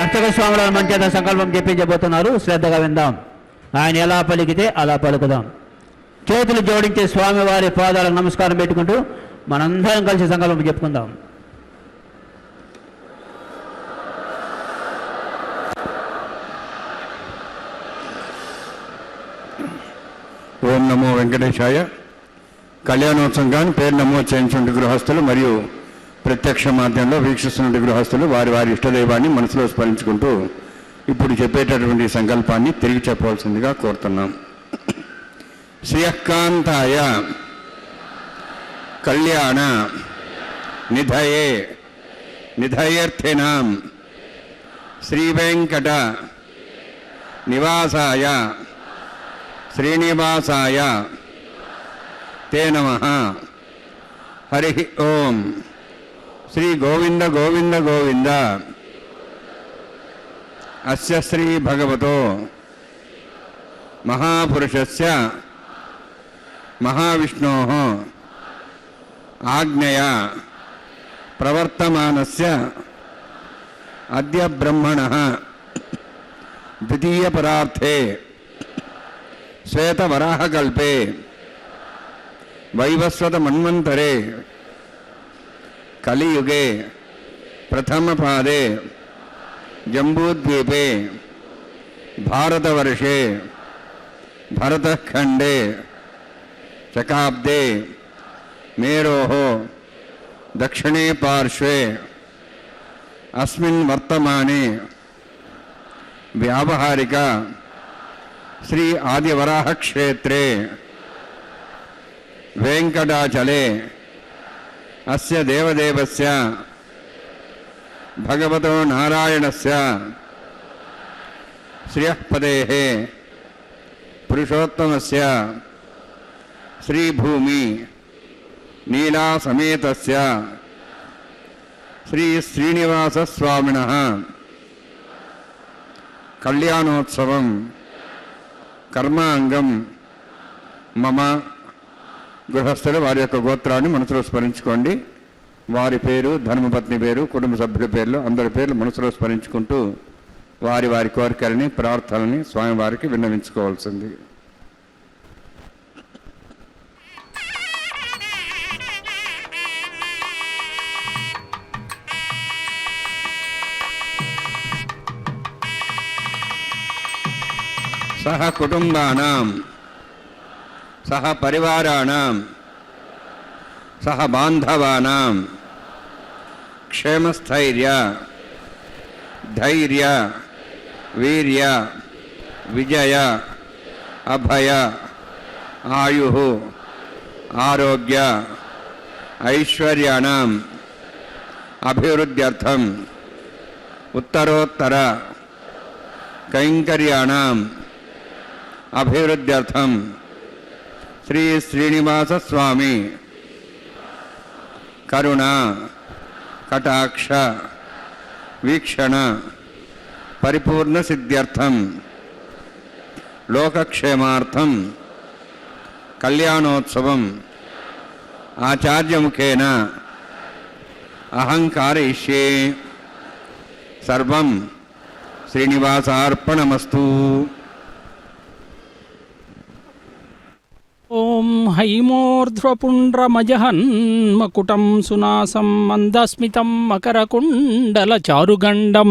అర్చక స్వాముల మంచేత సంకల్పం చెప్పించబోతున్నారు. శ్రద్ధగా విందాం. ఆయన ఎలా పలికితే అలా పలుకుదాం. చేతులు జోడించే స్వామివారి పాదాలకు నమస్కారం పెట్టుకుంటూ మనందరం కలిసి సంకల్పం చెప్పుకుందాం. ఓం నమో వెంకటేశాయ. కళ్యాణోత్సవం పేరు నమోదు చేయించుంటే గృహస్థులు మరియు ప్రత్యక్ష మాధ్యమంలో వీక్షిస్తున్న గృహస్థులు వారి వారి ఇష్టదైవాన్ని మనసులో స్మరించుకుంటూ ఇప్పుడు చెప్పేటటువంటి సంకల్పాన్ని తిరిగి చెప్పవలసిందిగా కోరుతున్నాం. శ్రీయకాంతాయ కళ్యాణ నిధయే నిధయేర్థినాం శ్రీవేంకట నివాసాయ శ్రీనివాసాయ తే నమః. హరి ఓం. శ్రీ గోవింద గోవింద గోవింద అస్య శ్రీ భగవతో మహాపురుషస్య మహావిష్ణోః ఆజ్ఞయా ప్రవర్తమానస్య అద్య బ్రహ్మణః ద్వితీయ పరార్థే శ్వేతవరాహకల్పే వైవస్వత మన్వంతరే కలియుగే ప్రథమపాదే జంబూద్వీపే భారతవర్షే భరతఖండే శకాబ్దే మేరోః దక్షిణే పార్శ్వే అస్మిన్ వర్తమానే వ్యావహారిక శ్రీ ఆదివరాహ క్షేత్రే వెంకటాచలే అస్య దేవదేవస్య భగవతో నారాయణస్య శ్రియఃపదేః పురుషోత్తమస్య శ్రీభూమి నీలాసమేతస్య శ్రీ శ్రీనివాసస్వామినః కళ్యాణోత్సవం కర్మాంగం మమ. గృహస్థులు వారి యొక్క గోత్రాన్ని మనసులో స్మరించుకోండి. వారి పేరు, ధర్మపత్ని పేరు, కుటుంబ సభ్యుల పేర్లు, అందరి పేర్లు మనసులో స్మరించుకుంటూ వారి వారి కోరికలని ప్రార్థనని స్వామివారికి విన్నవించుకోవాల్సింది. సహ కుటుంబానాం సహ పరివారాణాం సహ బాంధవానాం క్షేమస్థైర్య ధైర్య వీర్య విజయ అభయ ఆయుః ఆరోగ్య ఐశ్వర్యాణం అభివృద్ధ్యర్థం ఉత్తరోత్తర కైంకర్యాణం అభివృద్ధ్యర్థం శ్రీ శ్రీనివాస స్వామి కరుణ కటాక్ష వీక్షణ పరిపూర్ణ సిద్ధ్యర్థం లోకక్షేమార్థం కళ్యాణోత్సవం ఆచార్యముఖేన అహంకారయిష్యే సర్వం శ్రీనివాసార్పణమస్తు. ఓం హైమోర్ధ్వపుండ్రమజహన్మకుటం సునాసం మందస్మితం మకరకుండలచారుగండం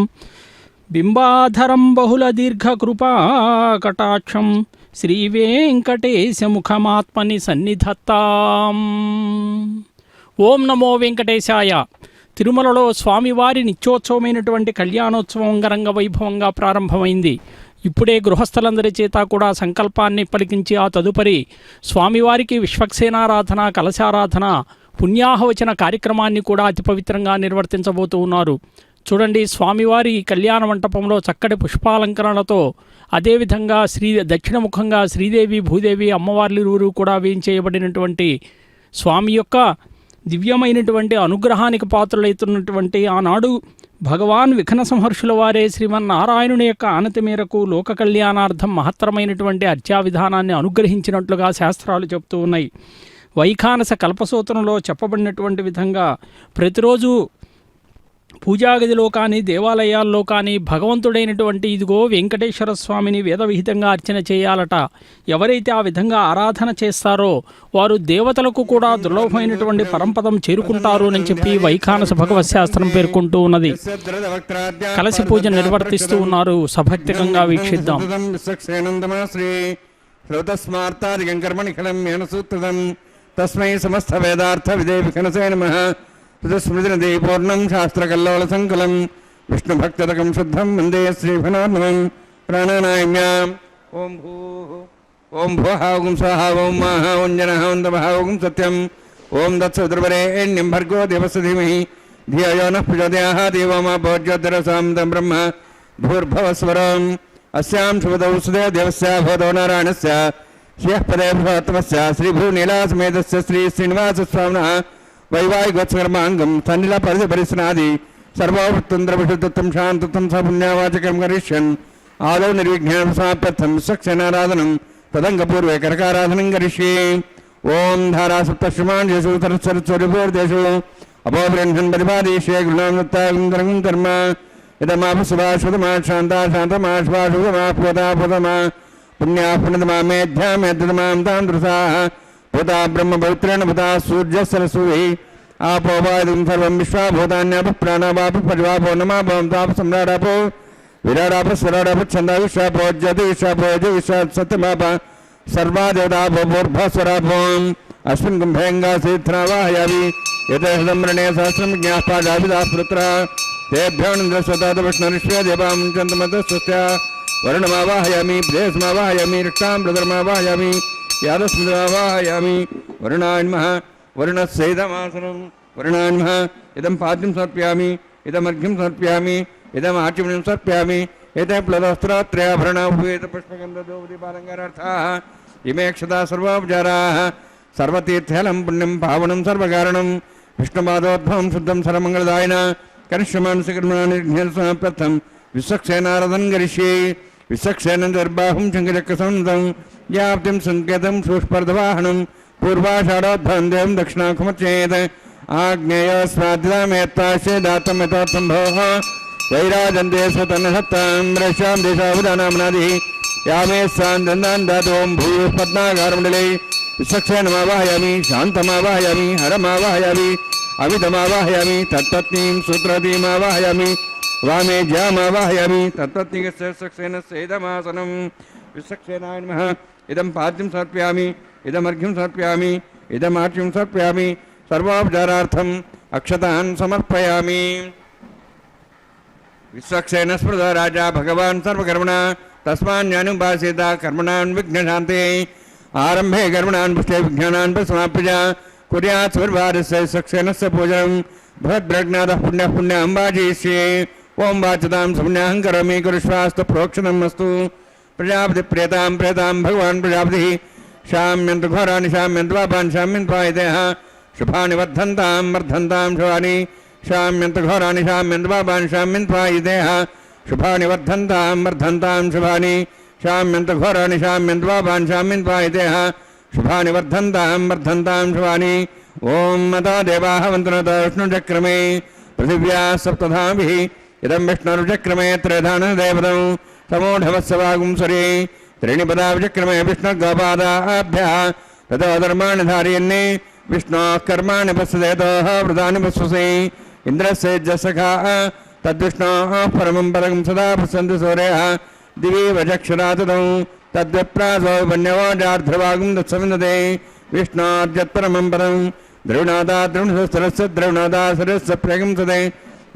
బింబాధరం బహుళదీర్ఘకృపాకటాక్షం శ్రీవేంకటేశముఖమాత్మని సన్నిధత్తాం. ఓం నమో వెంకటేశాయ. తిరుమలలో స్వామివారి నిత్యోత్సవమైనటువంటి కళ్యాణోత్సవం అంగరంగ వైభవంగా ప్రారంభమైంది. ఇప్పుడే గృహస్థులందరి చేత కూడా సంకల్పాన్ని పలికించి ఆ తదుపరి స్వామివారికి విశ్వక్సేనారాధన, కలశారాధన, పుణ్యాహవచన కార్యక్రమాన్ని కూడా అతి పవిత్రంగా నిర్వర్తించబోతూ ఉన్నారు. చూడండి, స్వామివారి కళ్యాణ మంటపంలో చక్కటి పుష్పాలంకరణలతో, అదేవిధంగా దక్షిణముఖంగా శ్రీదేవి భూదేవి అమ్మవార్లిరువురు కూడా వేయించేయబడినటువంటి స్వామి యొక్క దివ్యమైనటువంటి అనుగ్రహానికి పాత్రలవుతున్నటువంటి ఆనాడు భగవాన్ విఘ్న సంహర్షుల వారే శ్రీమన్నారాయణుని యొక్క ఆనతి మేరకు లోక కళ్యాణార్థం మహత్తరమైనటువంటి అర్చా విధానాన్ని అనుగ్రహించినట్లుగా శాస్త్రాలు చెప్తూ ఉన్నాయి. వైఖానస కల్పసూత్రంలో చెప్పబడినటువంటి విధంగా ప్రతిరోజు పూజాగదిలో కానీ దేవాలయాల్లో కానీ భగవంతుడైనటువంటి ఇదిగో వెంకటేశ్వర స్వామిని వేదవిహితంగా అర్చన చేయాలట. ఎవరైతే ఆ విధంగా ఆరాధన చేస్తారో వారు దేవతలకు కూడా దుర్లభమైనటువంటి పరంపదం చేరుకుంటారు అని చెప్పి వైఖానస భగవత్ శాస్త్రం పేర్కొంటూ ఉన్నది. కలసి పూజ నిర్వర్తిస్తూ ఉన్నారు. సభక్తికంగా వీక్షిద్దాం. తస్మై సమస్త వేదార్థ విదే విఘ్నసే నమః. స్మృతినది పూర్ణం శాస్త్రకల్లోల సంకులం విష్ణుభక్తదకం శుద్ధం వందే శ్రీభనాత్మం ప్రాణానామ్యాం. ఓం భూ ఓం భువః ఓం స్వః ఓం మహ ఓం జనః ఓం తపః ఓం సత్యం ఓం దత్సవితుర్వరేణ్యం భర్గో దేవस्य ధీమహి ధియో యో నః ప్రచోదయాత్. దేవమా భోజ్యోతిరసాం తం బ్రహ్మ భూర్భువస్వరం అస్యాం శుభదౌ సుదే దేవస్య భవతో నారాయణస్య శ్రియః పదే భవత్వస్య శ్రీభూనీలాసమేతస్య శ్రీ శ్రీనివాస స్వామినః వైవాహికర్మాంగం సన్నిల పరిసనాది సర్వోత్తంద్రవిషుత్తం శాంతత్వం సపుణ్యవాచకం కరిష్యన్ ఆదౌ నిర్విఘ్నం సమాప్యర్థం విశ్వక్సేనారాధనం తదంగపూర్వే కరకారాధనం కరిష్యే. ఓం ధారా సప్తశ్రమాణ్యేషు సరస్వరిభూర్దేషు అపోబ్రహ్మన్ పరిపాదేశే గుణానుత్తాగం కర్మ ఇదమాపుసుభాశ్వతమా శాంతా శాంతమాశ్వాశుతమా పుణ్యా పుణ్యతమా మేధ్యా మేధ్యతమాం తాంద్రుసాః భూతా బ్రహ్మ పవిత్రేణ భూతా సూర్య సరస్వతి ఆపోవాదిం సర్వం విశ్వాభూతాన్యాప ప్రాణాపాప పరివాపో నమాపం తాప సమ్రాడాపో విరాడాప స్వరాడాప ఛందా విశ్వాపో జ్యోతి విశ్వాపో జ విశ్వా సత్యమాప సర్వాదేవతాపోర్భస్వరాపోం అస్మిన్ కుంభేంగాసీత్రావాహయామి యథేహ్రणे సహస్రం జ్ఞాపాదాభిదాస్పృత్ర తేభ్యోనింద్రస్వతాద విష్ణురిష్వే దేవాం చందమతస్వస్య వరుణమావాహయామి ప్రేయస్మావాహయామి రక్షాం ప్రధర్మావాహయామి యాదస్మృతమావాహయామి. వరుణాన్మః వరుణస్యైదమాసనం వరుణాన్మః ఇదం పాద్యం సమర్ప్యామి ఇదమర్ఘ్యం సమర్ప్యామి ఇదం ఆచమనం సమర్ప్యామి ఏతే ప్లదస్త్రాత్రయాభరణాభూత పుష్పగంధోదీపాలంకారార్థాః ఇమే క్షతా సర్వోపచారాः సర్వతీర్థలం పుణ్యం పావనం సర్వకారణం విష్ణుపాదోద్భవం శుద్ధం సర్వమంగళదాయన కనిష్యమానసకర్మాణిర్ఘ్నసమాప్యర్థం విశ్వక్సేనారాధనం కరిష్యే. విశ్వక్సేనం దర్బాహుం శంఖచక్రసంతం వ్యాప్తిం సంకేతం సూష్పర్ధవాహనం పూర్వాషాఢోద్భవం దేవం దక్షిణాఖమచేత్ ఆగ్నేయస్వాద్యమేత్తాశేదాతం యథోత్సంభోః వైరాజంతే స్వతన్నసత్తాం రష్యాం దేశావదానామ్నాదిః యామే సాందందాన్ దాతోం భూయః పద్మాగారమండలే. విశ్వక్సేనమావాహయామి శాంతమావాహయామి హరమావాహయామి అమితమావాహయామి తత్తత్నీం సూత్రతీమావాహయామి వామే జ్యామావాహయామి తత్తత్నిగస్సేదమాసనం. విశ్వక్సేనాయ నమః ఇదం పాద్యం సమర్ప్యామి ఇదమర్ఘ్యం సమర్ప్యామి ఇదమార్ఘ్యం సమర్ప్యామి సర్వోపచారార్థం అక్షతాన్ సమర్పయామి. విశ్వక్సేన స్మృత రాజా భగవాన్ సర్వకర్మణ తస్మాన్యానుపాసేత కర్మణాన్ విఘ్నశాంతే. ఆరంభే కర్మణాన్ పుష్టే విజ్ఞానాన్ సమాప్య కుర్యాత్ స్వర్వారస్య విశ్వక్సేనస్య పూజనం భద్రజ్ఞాతః పుణ్యః పుణ్యం వాజయిష్యే. ఓం వాచతాం పుణ్యాహం కరోమి కురుష్వాస్తు ప్రోక్షణం అస్తు. ప్రజాపతి ప్రేతాం ప్రేతాం భగవాన్ ప్రజాపతి शाम्यन्तु घोराणि शाम्यन्तु पापानि शाम्यन्तु पायितेः शुभानि वर्धन्तां वर्धन्तां शुभानि शाम्यन्तु घोराणि शाम्यन्तु पापानि शाम्यन्तु पायितेः शुभानि वर्धन्तां वर्धन्तां शुभानि शाम्यन्तु घोराणि शाम्यन्तु पापानि शाम्यन्तु पायितेः शुभानि वर्धन्तां वर्धन्तां शुभानि ॐ मता देवाः वन्तुनत विष्णुचक्रमे पृथिव्या सप्तधाभिः इदं विष्णुर्चक्रमे त्रयधानदेवतं समूढवत्सवागुंसरे त्रीणि पदा विचक्रमे विष्णुगोपादाभ्यः ततो धर्माणि धारयन्ने विष्णोः कर्माणि पश्यदेतोः वृतानि पश्यसे इन्द्रस्य जसखाः तद्विष्णोः परमं पदं सदा पश्यन्ति सूर्यः दिवि वचक्षुरा तदौ तद्विप्रासो वन्यवोजार्ध्रवागुं दत्सविन्दते विष्णोर्यत्परमं पदं द्रविणोदा द्रविणसरस्य द्रविणोदा सरस्य प्रगंसते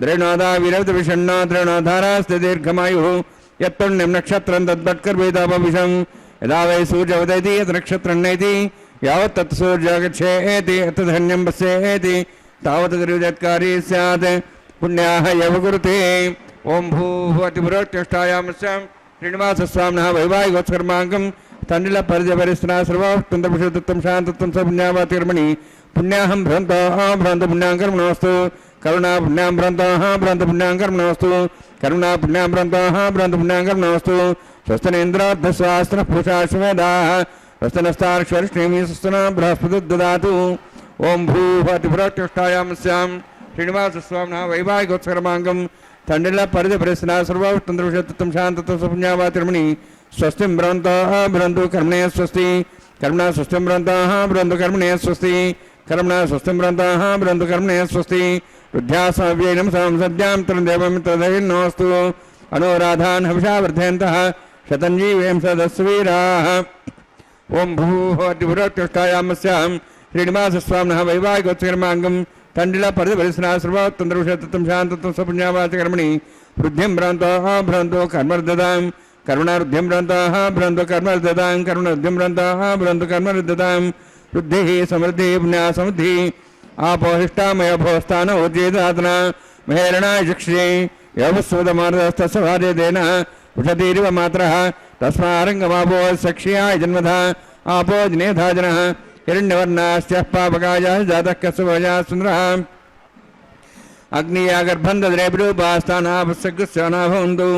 द्रविणोदा विरवतविषण्णो द्रविणोधारास्ते दीर्घमायुः यत्पुण्यं नक्षत्रं तद्वत्कर्वेदापविषं यदा वै सूर्योदयति यत् नक्षत्रं नयति यावत् तत् सूर्यो गच्छेति तद्धन्यं पश्येति तावत् तिरुजत्कारी स्यात् पुण्याः यव कुरुते ॐ भूभवतिपुरोत्तिष्ठायामस्यां श्रीनिवासस्वामिनः वैवाहिकोत्सर्माङ्गं तण्डिलपरिजपरिस्तना सर्वोत्तन्तपुषुत्तं शान्तत्वं स पुण्यावतिर्मणि पुण्याहं भ्रन्तः भ्रान्त पुण्यां कर्मणोऽस्तु करुणा पुण्यां भ्रन्तः भ्रान्त पुण्यां कर्मणोऽस्तु करुणा पुण्यां भ्रन्तः भ्रान्त पुण्यां कर्मणोऽस्तु स्वस्तनेन्द्रार्धस्वास्त्रः पुरुषाश्वेदाः स्वस्तनस्तार्क्ष्वर्ष्णीमि स्वस्तन बृहस्पतिर्ददातु ॐ भूभवतिपुरोत्तिष्ठायामस्यां श्रीनिवासस्वामिनः वैवाहिकोत्सर्माङ्गं तण्डिलपरिजपरिस्तना सर्वोत्तन्तपुषुत्तं शान्तत्वं स पुण्यावतिर्मणि स्वस्तिं भ्रन्तः भ्रन्तु कर्मणे स्वस्ति कर्मणा स्वस्तिं भ्रन्तः भ्रन्तु कर्मणे स्वस्ति कर्मणा स्वस्तिं भ्रन्तः भ्रन्तु कर्मणे स्वस्ति रुद्ध्यासव्यैनं संसद्यां तृदेवं तदैर्नोऽस्तु अनुराधान् हविषा वर्धयन्तः शतञ्जीवें सदस्वीराः ॐ भूभवतिपुरोत्तिष्ठायामस्यां श्रीनिवासस्वामिनः वैवाहिकोत्सर्माङ्गं तण्डिलपरिजपरिस्तना सर्वोत्तन्तपुषुत्तं शान्तत्वं स पुण्यावाचकर्मणि वृद्धिं भ्रान्तः भ्रान्तो कर्मर्ददां करुणारुद्धिं भ्रान्तः भ्रान्तो कर्मर्ददां करुणारुद्धिं भ्रान्तः भ्रान्तो कर्मर्ददां वृद्धिः समृद्धिः पुण्या समृद्धिः आपोहिष्टामय भोस्थान उज्जेदातना महेरणाय चक्षुषे यवस्वदमार्दस्तस्य भार्यदेन उषतीरिव मात्रः तस्मारङ्गमापो सक्ष्याय जन्मधा आपो जनेधा जनः हिरण्यवर्णास्यः पापकायः जातः कस्वभजा सुन्दरः अग्नियागर्भं दद्रेभिरूपास्थानापस्यगुस्याना भवन्तु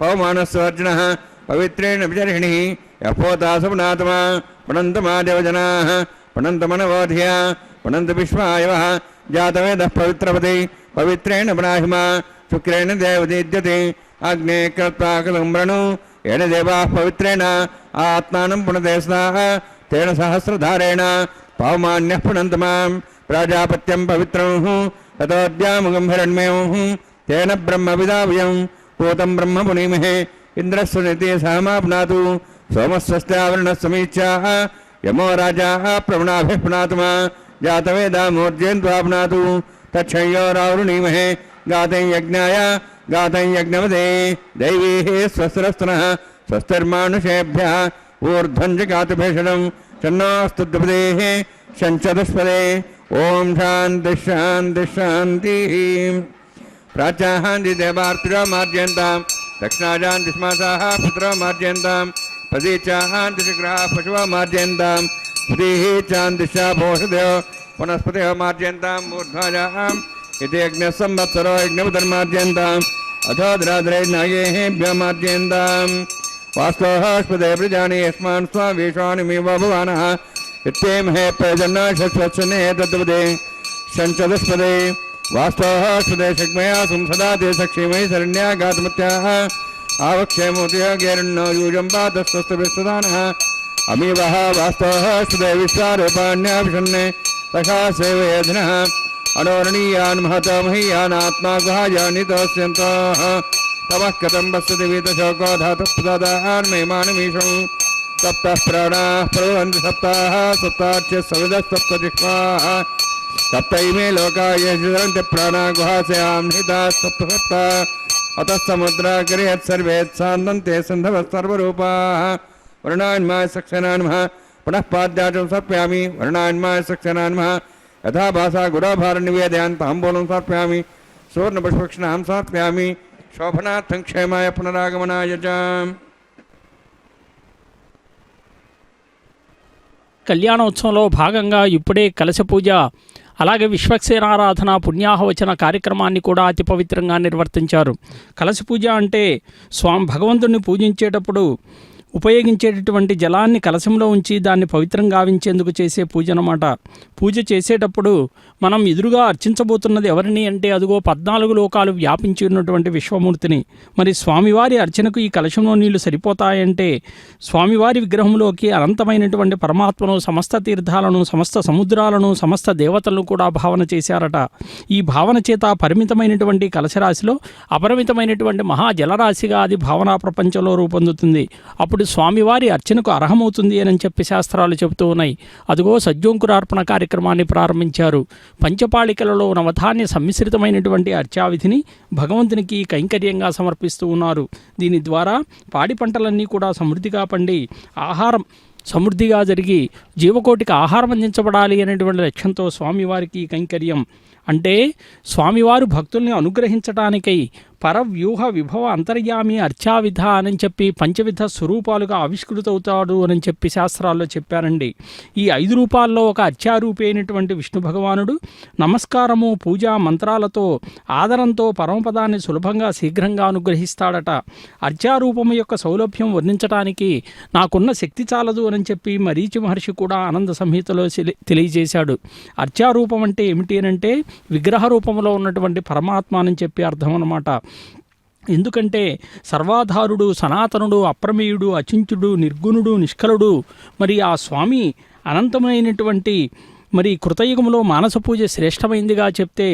पवमानस्वर्जनः पवित्रेण विचर्षिणिः यपोता सपनात्मा पणन्तमादेवजनाः पणन्तमनवोधिया पणन्त विश्वायवः जातवेदः पवित्रपति पवित्रेण ब्राह्मा शुक्रेण देवदीद्यते अग्ने कृत्वाकलं वृणु येन देवाः पवित्रेण आत्मानं पुनते स्नाः तेन सहस्रधारेण पवमान्यः पुनन्तमां प्राजापत्यं पवित्रं ततोऽद्यामुगं हिरण्मयं तेन ब्रह्मविदावयं पूतं ब्रह्म पुनीमहे इन्द्रस्वनिति सहमाप्नातु सोमस्वस्त्यावरणसमीच्याः यमो राजा प्रवणाभिः पुनात्मा जातवेदामूर्जेन्द्वाप्नातु तच्छयोरावृणीमहे गातं यज्ञाय गातं यज्ञवदे दैवीः स्वस्तिरस्तनः स्वस्तिर्मानुषेभ्यः ऊर्ध्वं च गातुभेषणं चन्नास्तुद्भदेः शञ्चदुष्पदे ॐ शान्तिः शान्तिः शान्तिः प्राच्याहान्ति देवार्तिरो मार्जयन्तां दक्षिणाजान्ति स्मासाः पुत्रो मार्जयन्तां पदीचाहान्ति शिग्रहाः पशवो मार्जयन्तां पुरीः चान्दिशा भोषदयो वनस्पतयो मार्जयन्तां मूर्ध्वाजाम् इति यज्ञः संवत्सरो यज्ञपतिर्मार्जयन्ताम् अथो द्राद्रैर्नागेभ्यो मार्जयन्ताम् वास्तोःस्पदे प्रजानि यस्मान् स्वावीशानिमिव भवानः इत्येमहे प्रजन्ना षट्वत्सने तद्वदे शञ्चदुष्पदे वास्तोःस्पदे शग्मया संसदा ते सक्षीमयि शरण्या गातमत्याः आवक्षेमोतिः गेरण्यो यूजं पातस्तस्तभिस्तदानः अमीवः वास्तोःस्पदे विश्वारूपाण्याभिषन्ने तथा सेवयेधिनः अनोरणीयान् महतो महीयानात्मा गुहायानितोऽस्यन्तः तमः कथं पश्यति वीतशोको धातुप्रदान्मेमानमीशं सप्तः प्राणाः प्रभवन्ति सप्ताः सप्ताच्य सविदः सप्तैमे लोका ये चरन्ति प्राणा गुहास्यां निहिताः सप्त सप्त अतः समुद्राकरयत् सर्वेत्सान्दन्ते सिन्धवः सर्वरूपाः वर्णान्माय सक्सेनान्मः पुनः पाद्याचं सर्पयामि वर्णान्माय सक्सेनान्मः यथा भाषा गुरोभारनिवेदयान् ताम्बूलं समर्पयामि सुवर्णपुष्पक्षणां समर्पयामि शोभनार्थं क्षेमाय पुनरागमनाय च కళ్యాణోత్సవంలో భాగంగా ఇప్పుడే కలశ పూజ అలాగే విశ్వక్సేనారాధన పుణ్యాహవచన కార్యక్రమాన్ని కూడా అతి పవిత్రంగా నిర్వర్తించారు. కలశ పూజ అంటే భగవంతుడిని పూజించేటప్పుడు ఉపయోగించేటటువంటి జలాన్ని కలశంలో ఉంచి దాన్ని పవిత్రంగా గావించేందుకు చేసే పూజ అన్నమాట. పూజ చేసేటప్పుడు మనం ఎదురుగా అర్చించబోతున్నది ఎవరిని అంటే అదిగో 14 లోకాలు వ్యాపించి ఉన్నటువంటి విశ్వమూర్తిని. మరి స్వామివారి అర్చనకు ఈ కలశంలో నీళ్లు సరిపోతాయంటే స్వామివారి విగ్రహంలోకి అనంతమైనటువంటి పరమాత్మను, సమస్త తీర్థాలను, సమస్త సముద్రాలను, సమస్త దేవతలను కూడా భావన చేశారట. ఈ భావన చేత పరిమితమైనటువంటి కలశరాశిలో అపరిమితమైనటువంటి మహాజలరాశిగా అది భావనా ప్రపంచంలో రూపొందుతుంది. అప్పుడు స్వామివారి అర్చనకు అర్హమవుతుంది అని చెప్పి శాస్త్రాలు చెబుతూ ఉన్నాయి. అదిగో సజ్జోంకురార్పణ కార్యక్రమాన్ని ప్రారంభించారు. పంచపాళికలలో నవధాన్య సమ్మిశ్రితమైనటువంటి అర్చావిధిని భగవంతునికి కైంకర్యంగా సమర్పిస్తూ ఉన్నారు. దీని ద్వారా పాడి పంటలన్నీ కూడా సమృద్ధిగా పండి ఆహారం సమృద్ధిగా జరిగి జీవకోటికి ఆహారం అందించబడాలి అనేటువంటి లక్ష్యంతో స్వామివారికి కైంకర్యం అంటే స్వామివారు భక్తుల్ని అనుగ్రహించటానికై పరవ్యూహ విభవ అంతర్యామి అర్చావిధ అని చెప్పి పంచవిధ స్వరూపాలుగా ఆవిష్కృతవుతాడు అని చెప్పి శాస్త్రాల్లో చెప్పారండి. ఈ 5 రూపాల్లో ఒక అర్చారూపి అయినటువంటి విష్ణు భగవానుడు నమస్కారము, పూజా మంత్రాలతో ఆదరంతో పరమపదాన్ని సులభంగా శీఘ్రంగా అనుగ్రహిస్తాడట. అర్చారూపము యొక్క సౌలభ్యం వర్ణించడానికి నాకున్న శక్తి చాలదు అని చెప్పి మరీచి మహర్షి కూడా ఆనంద సంహితలో తెలియజేశాడు. అర్చారూపం అంటే ఏమిటి అంటే విగ్రహ రూపంలో ఉన్నటువంటి పరమాత్మ అని చెప్పి అర్థం అన్నమాట. ఎందుకంటే సర్వాధారుడు, సనాతనుడు, అప్రమేయుడు, అచించుడు, నిర్గుణుడు, నిష్కలుడు. మరి ఆ స్వామి అనంతమైనటువంటి మరి కృతయుగంలో మానస పూజ శ్రేష్టమైందిగా చెప్తే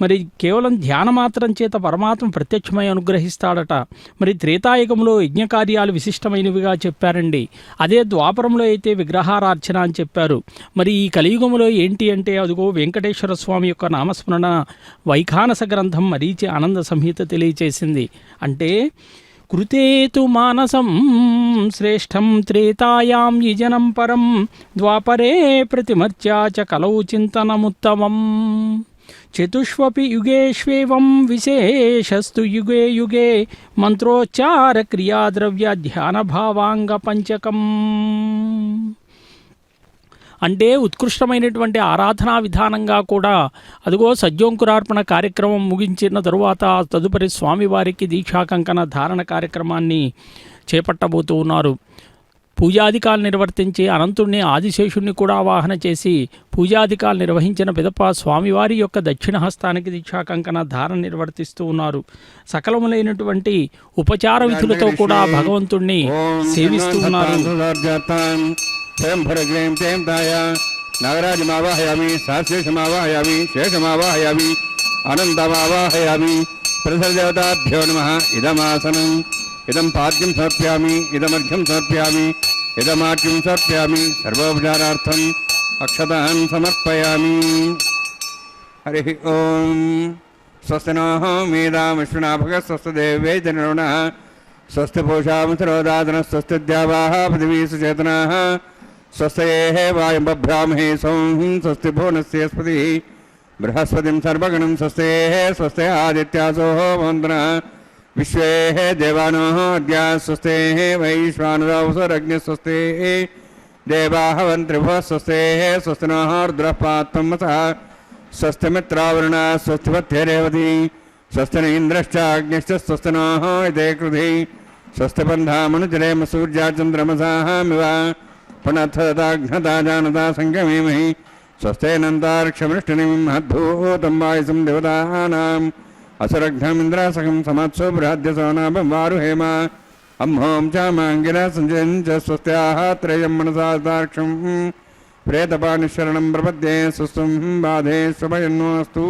మరి కేవలం ధ్యానమాత్రం చేత పరమాత్మ ప్రత్యక్షమై అనుగ్రహిస్తాడట. మరి త్రేతాయుగంలో యజ్ఞకార్యాలు విశిష్టమైనవిగా చెప్పారండి. అదే ద్వాపరంలో అయితే విగ్రహారార్చన అని చెప్పారు. మరి ఈ కలియుగంలో ఏంటి అంటే అదిగో వెంకటేశ్వర స్వామి యొక్క నామస్మరణ వైఖానస గ్రంథం మరీచి ఆనంద సంహిత తెలియచేసింది. అంటే కృతేతు మానసం శ్రేష్టం త్రేతాయాం యుజనం పరం ద్వాపరే ప్రతిమర్త్యా చ కలౌ చింతనముత్తమం చతుష్వపి యుగేష్వేవం విశేషస్తు యుగే యుగే మంత్రోచ్చార క్రియాద్రవ్య ధ్యాన భావాంగ పంచకం. అంటే ఉత్కృష్టమైనటువంటి ఆరాధనా విధానంగా కూడా అదిగో సజ్జోంకురార్పణ కార్యక్రమం ముగించిన తరువాత తదుపరి స్వామివారికి దీక్షాకంకణ ధారణ కార్యక్రమాన్ని చేపట్టబోతూ ఉన్నారు. పూజాధికాలు నిర్వర్తించి అనంతుణ్ణి ఆదిశేషుణ్ణి కూడా ఆవాహన చేసి పూజాధికాలు నిర్వహించిన పిదప స్వామివారి యొక్క దక్షిణ హస్తానికి దీక్షాకంకణ ధారణ నిర్వర్తిస్తూ ఉన్నారు. సకలములైనటువంటి ఉపచార విధులతో కూడా భగవంతుణ్ణి సేవిస్తూ ఉన్నారు. స్వయంభరగ్రేం తేం తాయ నాగరాజమావాహయామి, శాశ్వేషమావాహయామి, శేషమావాహయామి, అనంతమావాహయామి. ప్రసరదేవతాభ్యో నమః. ఇదమాసనం, ఇదం పాద్యం సమర్ప్యామి, ఇదమర్ఘ్యం సమర్ప్యామి, ఇదమాట్యం సమర్ప్యామి. సర్వోపచారార్థం అక్షతాన్ సమర్పయామి. హరి ఓం. స్వస్తి నః మేధాం విశ్వనాభగ స్వస్తి దేవే జనరుణః స్వస్తి పూషామసరోదాదన స్వస్తి ద్యావాః పృథివీ సుచేతనాః స్వస్తయేః వాయం బభ్రామహే సోం స్వస్తి భువనస్యస్పతి బృహస్పతిం సర్వగణం స్వస్తయేః స్వస్తి ఆదిత్యాసో వందన విశ్వేః దేవానోః అద్య స్వస్తేః వైశ్వానరావసరగ్ని స్వస్తేః దేవాః వంత్రిభువః స్వస్తేః స్వస్తి నః రుద్రః పాత్మసః స్వస్తి మిత్రావరుణ స్వస్తి పత్యరేవతి స్వస్తి న ఇంద్రశ్చ అగ్నిశ్చ స్వస్తి నః ఇదే కృధి స్వస్తి బంధామనుజలేమ సూర్యాచంద్రమసామివ పునఃదాఘ్నతా జానతా సంగమేమహి స్వస్తేనంతార్క్షమృష్టినిం మహద్భూతం వాయుసం దేవతానాం అసురఘ్నమింద్రాసకం సమత్సో బృహద్యసోనాభం వారుహేమ అహోం చామాంగిర సంజయం చ స్వస్త్యాః త్రయం మనసాదాక్షం ప్రేతపానిశరణం ప్రపద్యే సుస్తం బాధే శుభయన్నోస్తు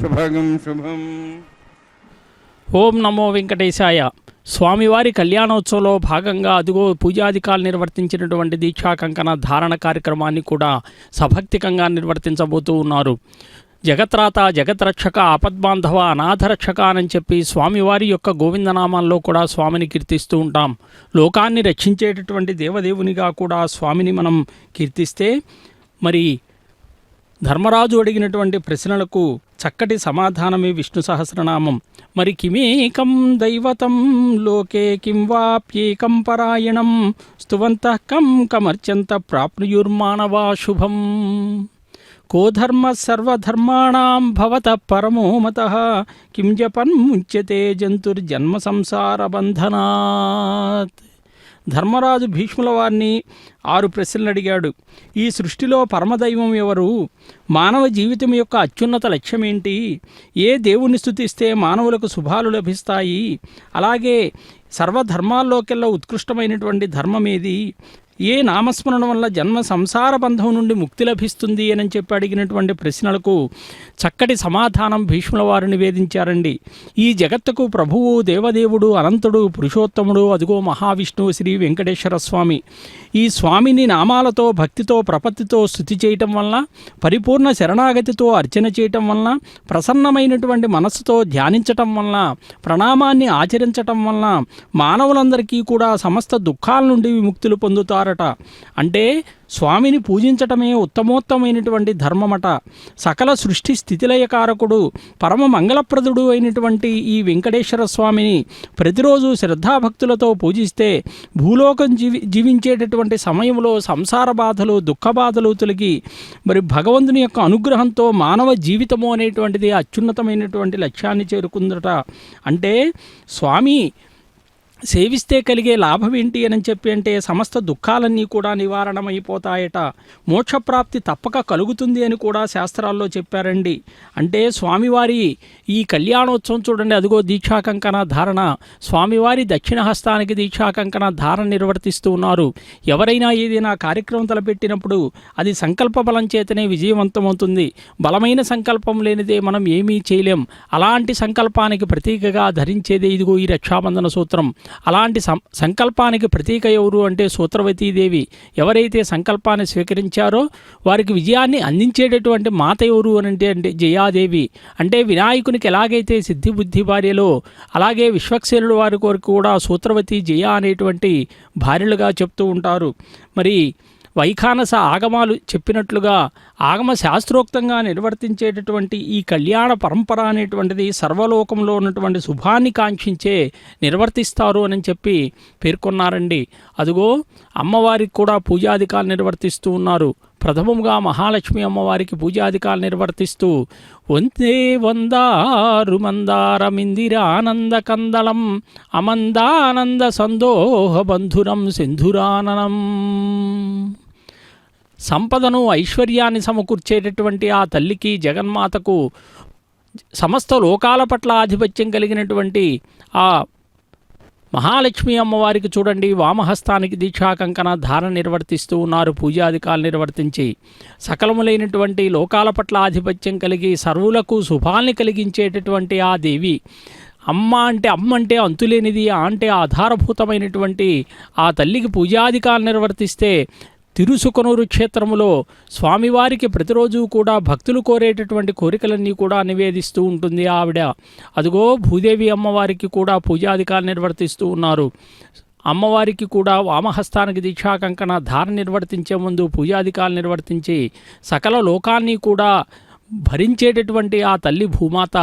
శుభగం శుభం. ఓం నమో వెంకటేశాయ. స్వామివారి కళ్యాణోత్సవంలో భాగంగా అదిగో పూజాధికాలు నిర్వర్తించినటువంటి దీక్షాకంకణ ధారణ కార్యక్రమాన్ని కూడా సభక్తికంగా నిర్వర్తించబోతూ ఉన్నారు. జగత్రాత, జగత్రక్షక, ఆపద్బాంధవ, అనాథరక్షక అని చెప్పి స్వామివారి యొక్క గోవిందనామాల్లో కూడా స్వామిని కీర్తిస్తూ ఉంటాం. లోకాన్ని రక్షించేటటువంటి దేవదేవునిగా కూడా స్వామిని మనం కీర్తిస్తే మరి ధర్మరాజు అడిగినటువంటి ప్రశ్నలకు చక్కటి సమాధానమే విష్ణు సహస్రనామం. మరి కిమేకం దైవతం లోకే కిం వాప్యేకం పరాయణం స్తువంతః కం కమర్చంత ప్రాప్నుయుర్మానవా శుభం. కో ధర్మ సర్వధర్మాణం భవతః పరమో మతః కిం జపన్ముచ్యతే జంతుర్జన్మ సంసార బంధనాత్. ధర్మరాజు భీష్ముల వారిని 6 ప్రశ్నలు అడిగాడు. ఈ సృష్టిలో పరమదైవం ఎవరు? మానవ జీవితం యొక్క అత్యున్నత లక్ష్యమేంటి? ఏ దేవుణ్ణి స్తుతిస్తే మానవులకు శుభాలు లభిస్తాయి? అలాగే సర్వధర్మాల్లోకెల్లా ఉత్కృష్టమైనటువంటి ధర్మమేది? ఏ నామస్మరణ వల్ల జన్మ సంసార బంధం నుండి ముక్తి లభిస్తుంది అని చెప్పి అడిగినటువంటి ప్రశ్నలకు చక్కటి సమాధానం భీష్ముల వారు నివేదించారండి. ఈ జగత్తుకు ప్రభువు, దేవదేవుడు, అనంతుడు, పురుషోత్తముడు, అదిగో మహావిష్ణువు శ్రీ వెంకటేశ్వర స్వామి. ఈ స్వామిని నామాలతో, భక్తితో, ప్రపత్తితో స్తుతి చేయటం వలన, పరిపూర్ణ శరణాగతితో అర్చన చేయటం వలన, ప్రసన్నమైనటువంటి మనస్సుతో ధ్యానించటం వలన, ప్రణామాన్ని ఆచరించటం వలన మానవులందరికీ కూడా సమస్త దుఃఖాల నుండి విముక్తులు పొందుతారట. అంటే స్వామిని పూజించటమే ఉత్తమోత్తమైనటువంటి ధర్మమట. సకల సృష్టి స్థితిలయకారకుడు, పరమ మంగళప్రదుడు అయినటువంటి ఈ వెంకటేశ్వర స్వామిని ప్రతిరోజు శ్రద్ధాభక్తులతో పూజిస్తే భూలోకం జీవించేటటువంటి సమయంలో సంసార బాధలు, దుఃఖ బాధలు తొలగి మరి భగవంతుని యొక్క అనుగ్రహంతో మానవ జీవితము అనేటువంటిది అత్యున్నతమైనటువంటి లక్ష్యాన్ని చేరుకుందట. అంటే స్వామి సేవిస్తే కలిగే లాభం ఏంటి అని చెప్పి అంటే సమస్త దుఃఖాలన్నీ కూడా నివారణమైపోతాయట. మోక్షప్రాప్తి తప్పక కలుగుతుంది అని కూడా శాస్త్రాల్లో చెప్పారండి. అంటే స్వామివారి ఈ కళ్యాణోత్సవం చూడండి, అదిగో దీక్షాకంకణ ధారణ. స్వామివారి దక్షిణ హస్తానికి దీక్షాకంకణ ధారణ నిర్వర్తిస్తూ ఉన్నారు. ఎవరైనా ఏదైనా కార్యక్రమం తలపెట్టినప్పుడు అది సంకల్ప బలం చేతనే విజయవంతమవుతుంది. బలమైన సంకల్పం లేనిదే మనం ఏమీ చేయలేం. అలాంటి సంకల్పానికి ప్రతీకగా ధరించేదే ఇదిగో ఈ రక్షాబంధన సూత్రం. అలాంటి సంకల్పానికి ప్రతీక ఎవరు అంటే సూత్రవతీదేవి. ఎవరైతే సంకల్పాన్ని స్వీకరించారో వారికి విజయాన్ని అందించేటటువంటి మాత ఎవరు అని అంటే జయాదేవి. అంటే వినాయకునికి ఎలాగైతే సిద్ధి బుద్ధి భార్యలో అలాగే విశ్వక్సేనుడు వారి కొరకు కూడా సూత్రవతి జయ అనేటువంటి భార్యలుగా చెప్తూ ఉంటారు. మరి వైఖానస ఆగమాలు చెప్పినట్లుగా ఆగమ శాస్త్రోక్తంగా నిర్వర్తించేటటువంటి ఈ కళ్యాణ పరంపర అనేటువంటిది సర్వలోకంలో ఉన్నటువంటి శుభాన్ని కాంక్షించే నిర్వర్తిస్తారు అని చెప్పి పేర్కొన్నారండి. అదిగో అమ్మవారికి కూడా పూజాధికాలు నిర్వర్తిస్తూ ఉన్నారు. ప్రథమంగా మహాలక్ష్మి అమ్మవారికి పూజాధికాలు నిర్వర్తిస్తూ వందే వందారు మందారమిందిరానంద కందళం అమందానంద సందోహ బంధురం సింధురాననం. సంపదను, ఐశ్వర్యాన్ని సమకూర్చేటటువంటి ఆ తల్లికి, జగన్మాతకు, సమస్త లోకాల పట్ల ఆధిపత్యం కలిగినటువంటి ఆ మహాలక్ష్మి అమ్మవారికి చూడండి వామహస్తానికి దీక్షాకంకణ ధారణ నిర్వర్తిస్తూ ఉన్నారు. పూజాధికాలు నిర్వర్తించి సకలములైనటువంటి లోకాల పట్ల ఆధిపత్యం కలిగి సర్వులకు శుభాల్ని కలిగించేటటువంటి ఆ దేవి. అమ్మ అంటే అంతులేనిది, అంటే ఆధారభూతమైనటువంటి ఆ తల్లికి పూజాధికాలు నిర్వర్తిస్తే తిరుసుకొనూరు క్షేత్రములో స్వామివారికి ప్రతిరోజు కూడా భక్తులు కోరేటటువంటి కోరికలన్నీ కూడా నివేదిస్తూ ఉంటుంది ఆవిడ. అదిగో భూదేవి అమ్మవారికి కూడా పూజాధికాలు నిర్వర్తిస్తూ ఉన్నారు. అమ్మవారికి కూడా వామహస్తానికి దీక్షాకంకణ ధారణ నిర్వర్తించే ముందు పూజాధికాలు నిర్వర్తించి సకల లోకాన్ని కూడా భరించేటటువంటి ఆ తల్లి భూమాత.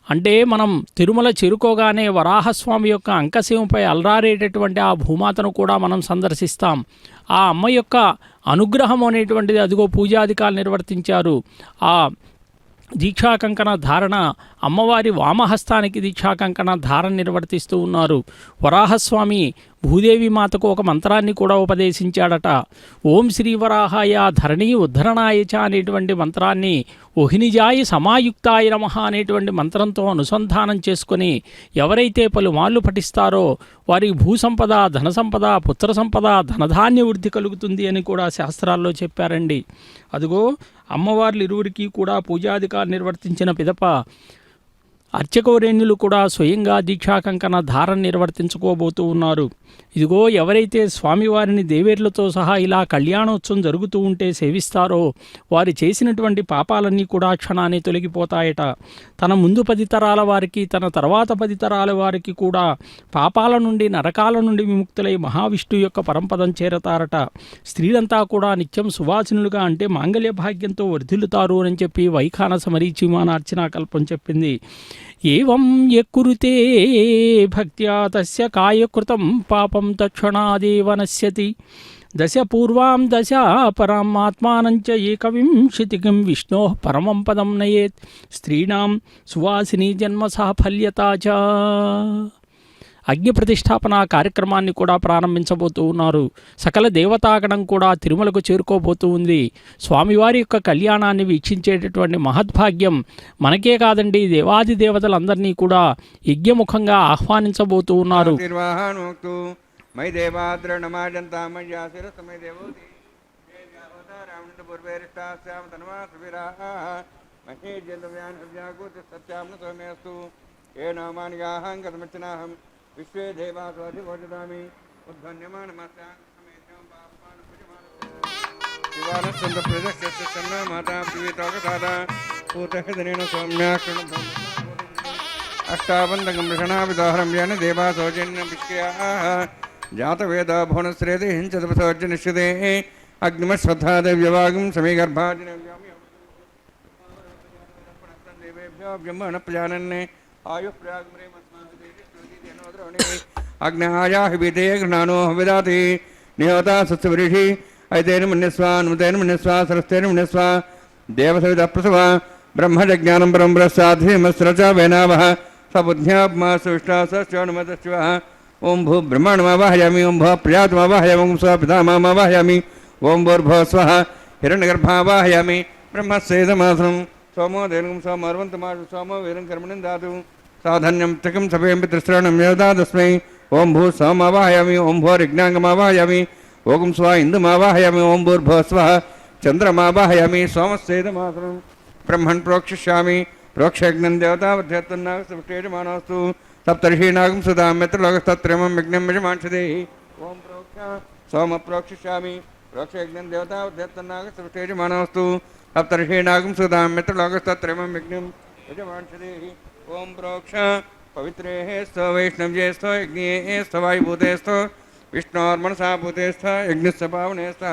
అంటే మనం తిరుమల చేరుకోగానే వరాహస్వామి యొక్క అంకశివంపై అలరారేటటువంటి ఆ భూమాతను కూడా మనం సందర్శిస్తాం. ఆ అమ్మ యొక్క అనుగ్రహం అనేటువంటిది అదిగో పూజాధికాలు నిర్వర్తించారు. ఆ దీక్షాకంకణ ధారణ అమ్మవారి వామహస్తానికి దీక్షాకంకణ ధారణ నిర్వర్తిస్తూ ఉన్నారు. వరాహస్వామి భూదేవి మాతకు ఒక మంత్రాన్ని కూడా ఉపదేశించాడట. ఓం శ్రీ వరాహాయ ధరణి ఉద్ధరణాయ చ అనేటువంటి మంత్రాన్ని ఓహినిజాయ సమాయుక్తాయ నమః అనేటువంటి మంత్రంతో అనుసంధానం చేసుకొని ఎవరైతే పలుమార్లు పఠిస్తారో వారికి భూసంపద, ధనసంపద, పుత్ర సంపద, ధనధాన్య వృద్ధి కలుగుతుంది అని కూడా శాస్త్రాల్లో చెప్పారండి. అదిగో అమ్మవార్లు ఇరువురికి కూడా పూజాధికాలు నిర్వర్తించిన పిదప అర్చకవరేణ్యులు కూడా స్వయంగా దీక్షాకంకణ ధారణ నిర్వర్తించుకోబోతూ ఉన్నారు. ఇదిగో ఎవరైతే స్వామివారిని దేవేర్లతో సహా ఇలా కళ్యాణోత్సవం జరుగుతూ ఉంటే సేవిస్తారో వారు చేసినటువంటి పాపాలన్నీ కూడా క్షణాన్ని తొలగిపోతాయట. తన ముందు 10 తరాల వారికి తన తర్వాత 10 తరాల వారికి కూడా పాపాల నుండి నరకాల నుండి విముక్తులై మహావిష్ణు యొక్క పరంపదం చేరతారట. స్త్రీలంతా కూడా నిత్యం సువాసినులుగా అంటే మాంగళ్య భాగ్యంతో వర్ధిల్లుతారు అని చెప్పి వైఖానస మరీచిమానార్చనా కల్పం చెప్పింది. ఏవం యకురుతే భక్త్యా తస్య కాయకృతం పాపం తక్షణాదేవ నశ్యతి. దశ పూర్వాం దశ పరాం ఆత్మానంచ ఏకవింశతికం విష్ణో పరమం పదం నయేత్. స్త్రీణాం సువాసిని జన్మ సాఫల్యతా చ. అగ్ని ప్రతిష్టాపన కార్యక్రమాన్ని కూడా ప్రారంభించబోతూ ఉన్నారు. సకల దేవతాగణం కూడా తిరుమలకు చేరుకోబోతూ ఉంది. స్వామివారి యొక్క కళ్యాణాన్ని వీక్షించేటటువంటి మహద్భాగ్యం మనకే కాదండి, దేవాది దేవతలందరినీ కూడా యజ్ఞముఖంగా ఆహ్వానించబోతూ ఉన్నారు. విశ్వే దేవాస్వాధిగోచదామి ఉద్భన్యమానమస్యాన ప్రదర్శన మాతా ప్రియతోకసాదా పూతహిదనేన సౌమ్యాక్షణ అష్టాబంధకం వృషణావిదోహరం యాని దేవాసోజన్య విష్క్రియా జాతవేద భువనశ్రేతి హించదపసోజ్య నిశ్చితే అగ్నిమశ్వద్ధాదేవ్యవాగం సమీగర్భాజనేభ్యో బ్రహ్మణ ప్రజానన్నే ఆయుఃప్రయాగమరే అగ్నాయాహి విదే ఘ్నానో విదాతి నిహోతా సత్సవరిషి ఐతేన మన్యస్వ నుతేన మన్యస్వ సరస్తేన మన్యస్వ దేవసవిద ప్రసవ బ్రహ్మజ్ఞానం బ్రహ్మసాధిమస్రచ వేనావహ సబుద్ధ్యాత్మాసుష్టాశ్చోనుమతశివ. ఓం భూ బ్రహ్మాణమావాహయామి, ఓం భూ ప్రియాతమావాహయామి, ఓం స్వ పితామావాహయామి, ఓం భూర్భో స్వః హిరణ్యగర్భావాహయామి. బ్రహ్మస్సేదమాసనం సోమో దేనుగం సోమర్వంతమాసు సోమో వీరం కర్మణం దాతు సాధన్యం త్రికం సభయం పితృశ్రవణం యోదాదస్మై. ఓం భూ సోమావాహయామి, ఓం భోరిజ్ఞాంగమావాహయామి, ఓం స్వ ఇందుమావాహయామి, ఓం భూర్భో స్వః చంద్రమావాహయామి. సోమస్సేదమాసనం బ్రహ్మణ్ ప్రోక్షిష్యామి. ప్రోక్షయజ్ఞం దేవతావధ్యత్తున్నాగస్తేజమానోస్తు సప్తర్షీనాగం సుధాం మిత్రలోకస్తత్రేమం యజ్ఞం యజమాంసదేహి. ఓం ప్రోక్ష సోమ ప్రోక్షిష్యామి. ప్రోక్షయజ్ఞం దేవతావధ్యత్తున్నాగస్తేజమానోస్తు సప్తర్షీనాగం సుధాం మిత్రలోకస్తత్రేమం యజ్ఞం యజమాంసదేహి. ఓం ప్రోక్ష పవిత్రేః స్థో వైష్ణవ్యేస్థో యజ్ఞేస్థ వాయుభూతేస్థో విష్ణోర్మనసా భూతేస్థ యజ్ఞస్య పావనేస్థ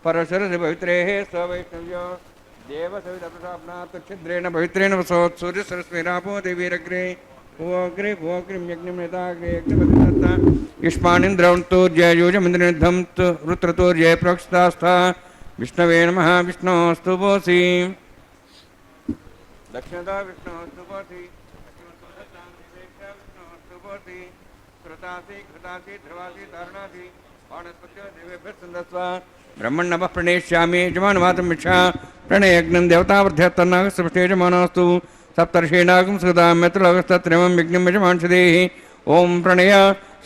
పరశురసి పవిత్రేః స్థో వైష్ణవ్యో దేవసవిదప్రసాప్నాత్ఛిద్రేణ పవిత్రేణ వసోత్సూర్యసరస్మిరాపో దేవీరగ్రే భూగ్రే భూగ్రిం యజ్ఞం యథాగ్రే యజ్ఞపతిదత్త యుష్మానింద్రౌంతూర్జయూజమింద్రనిద్ధం రుద్రతూర్జయ ప్రోక్షితాస్థ. విష్ణవే నమః. విష్ణోస్తు పోసి దక్షిణదా విష్ణోస్తు పోసి బ్రహ్మణ్ణవ ప్రణేష్యామి. యజమానమాతం మిక్షా ప్రణయజ్ఞం దేవతావర్ధ్యత్తన్నాగస్తేజమానోస్తు సప్తర్షీనాగం సుధాం మిత్రలోకస్తత్రేమం యజ్ఞం యజమాంసదేహి. ఓం ప్రణయ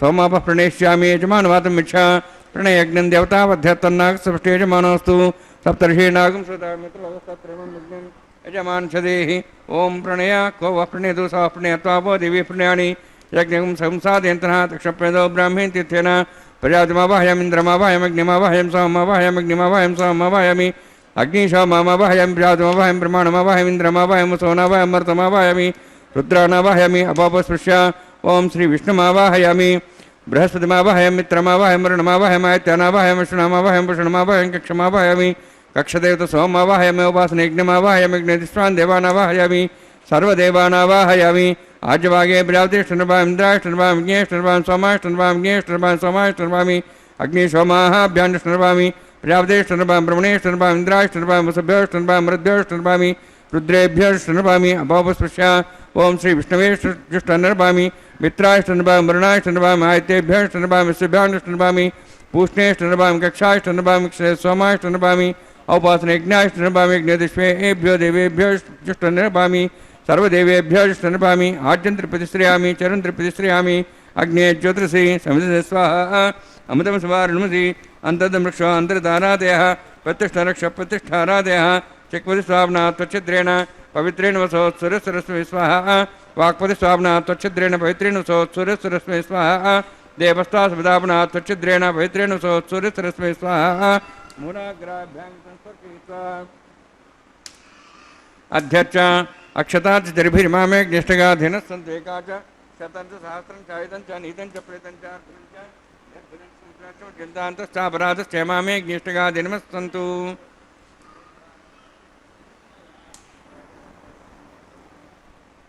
సోమాప ప్రణేష్యామి. యజమానమాతం మిక్షా ప్రణయజ్ఞం దేవతావర్ధ్యత్తన్నాగస్తేజమానోస్తు సప్తర్షీనాగం సుధాం మిత్రలోకస్తత్రేమం యజ్ఞం యజమాంసదేహి. ఓం ప్రణయ కో వః ప్రణేదు స ప్రణయత్వాపో దేవీ ప్రణయాని యజ్ఞం సంసాదయంతః తక్షప్రదో బ్రాహ్మీం తీర్థేన ప్రజాతిమావాహయామి. ఇంద్రమావాహయామి. అగ్నిమావాహయామి. సోమమావాహయామి. అగ్నిమావాహయామి. సోమమావాహయామి. అగ్నిశోమమావాహయామి. ప్రజాతిమావాహయామి. బ్రహ్మాణమావాహయామి. ఇంద్రమావాహయామి. సోనావాహయామి. మరుతమావాహయామి. రుద్రానావాహయామి. అపాపస్పృశ్య. ఓం శ్రీ విష్ణుమావాహయామి. బృహస్పతిమావాహయామి. మిత్రమావాహయామి. వరుణమావాహయామి. ఆదిత్యానావాహయామి. విష్ణునామావాహయామి. భూషణమావాహయామి. కక్షమావాహయామి. కక్షదేవత సోమమావాహయామి. ఉపాసన యజ్ఞమావాహయామి. యజ్ఞదిష్టాన్ దేవానావాహయామి. సర్వదేవానావాహయామి. ఆజ్యవాగే ప్రజాపతిష్ఠనర్వామి. ఇంద్రాష్ఠనర్వామి. విజ్ఞేష్ఠనర్వామి. సోమాష్ఠనర్వామి. విజ్ఞేష్ఠనర్వామి. సోమాష్ఠనర్వామి. అగ్నిశోమాభ్యాన్ష్ఠనర్వామి. ప్రజాపతిష్ఠనర్వామి. బ్రహ్మణేష్ఠనర్వామి. ఇంద్రాష్ఠనర్వామి. వసుభ్యోష్ఠనర్వామి. మరుద్భ్యోష్ఠనర్వామి. రుద్రేభ్యోష్ఠనర్వామి. అపాపస్పృశ్య. ఓం శ్రీ విష్ణవేష్ఠనర్వామి. మిత్రాష్ఠనర్వామి. వరుణాష్ఠనర్వామి. ఆదిత్యేభ్యోష్ఠనర్వామి. శుభ్యాష్ఠనర్వామి. పూష్ణేష్ఠనర్వామి. కక్షాష్ఠనర్వామి. సోమాష్ఠనర్వామి. ఔపాసన యజ్ఞాష్ఠనర్వామి. యజ్ఞదిష్వేభ్యో దేవేభ్యోష్ఠనర్వామి. సర్వదేవేభ్యోష్ఠనర్వామి. ఆద్యం త్రిప్రతిశ్రయామి. చరం త్రిప్రతిశ్రయామి. అగ్నే జ్యోతిషి సమిత స్వాహ అమృతం స్వారుణమసి. అంతర్దం వృక్ష అంతర్ధారాదయ ప్రతిష్ఠరక్ష ప్రతిష్ఠారాదయ చక్వతి స్వాప్నా త్వచ్ఛిద్రేణ పవిత్రేణ వసోత్సరస్వరస్వ స్వాహ वाक्पति स्वापना त्वच्छिद्रेण पवित्रेण सूर्यस्वरस्मै स्वाहा देवस्ता सविदापना त्वच्छिद्रेण पवित्रेण सूर्यस्वरस्मै स्वाहा मूलाग्राभ्यां संस्पर्शयित्वा अध्यक्ष अक्षतार्चितरिभिर्मामे ज्ञेष्ठगाधीनस्सन्त्वेका च शतं च सहस्रं च आयुधं च नीतं च प्रेतं च चिन्तान्तश्चापराधश्चेमामे ज्ञेष्ठगाधीनमस्सन्तु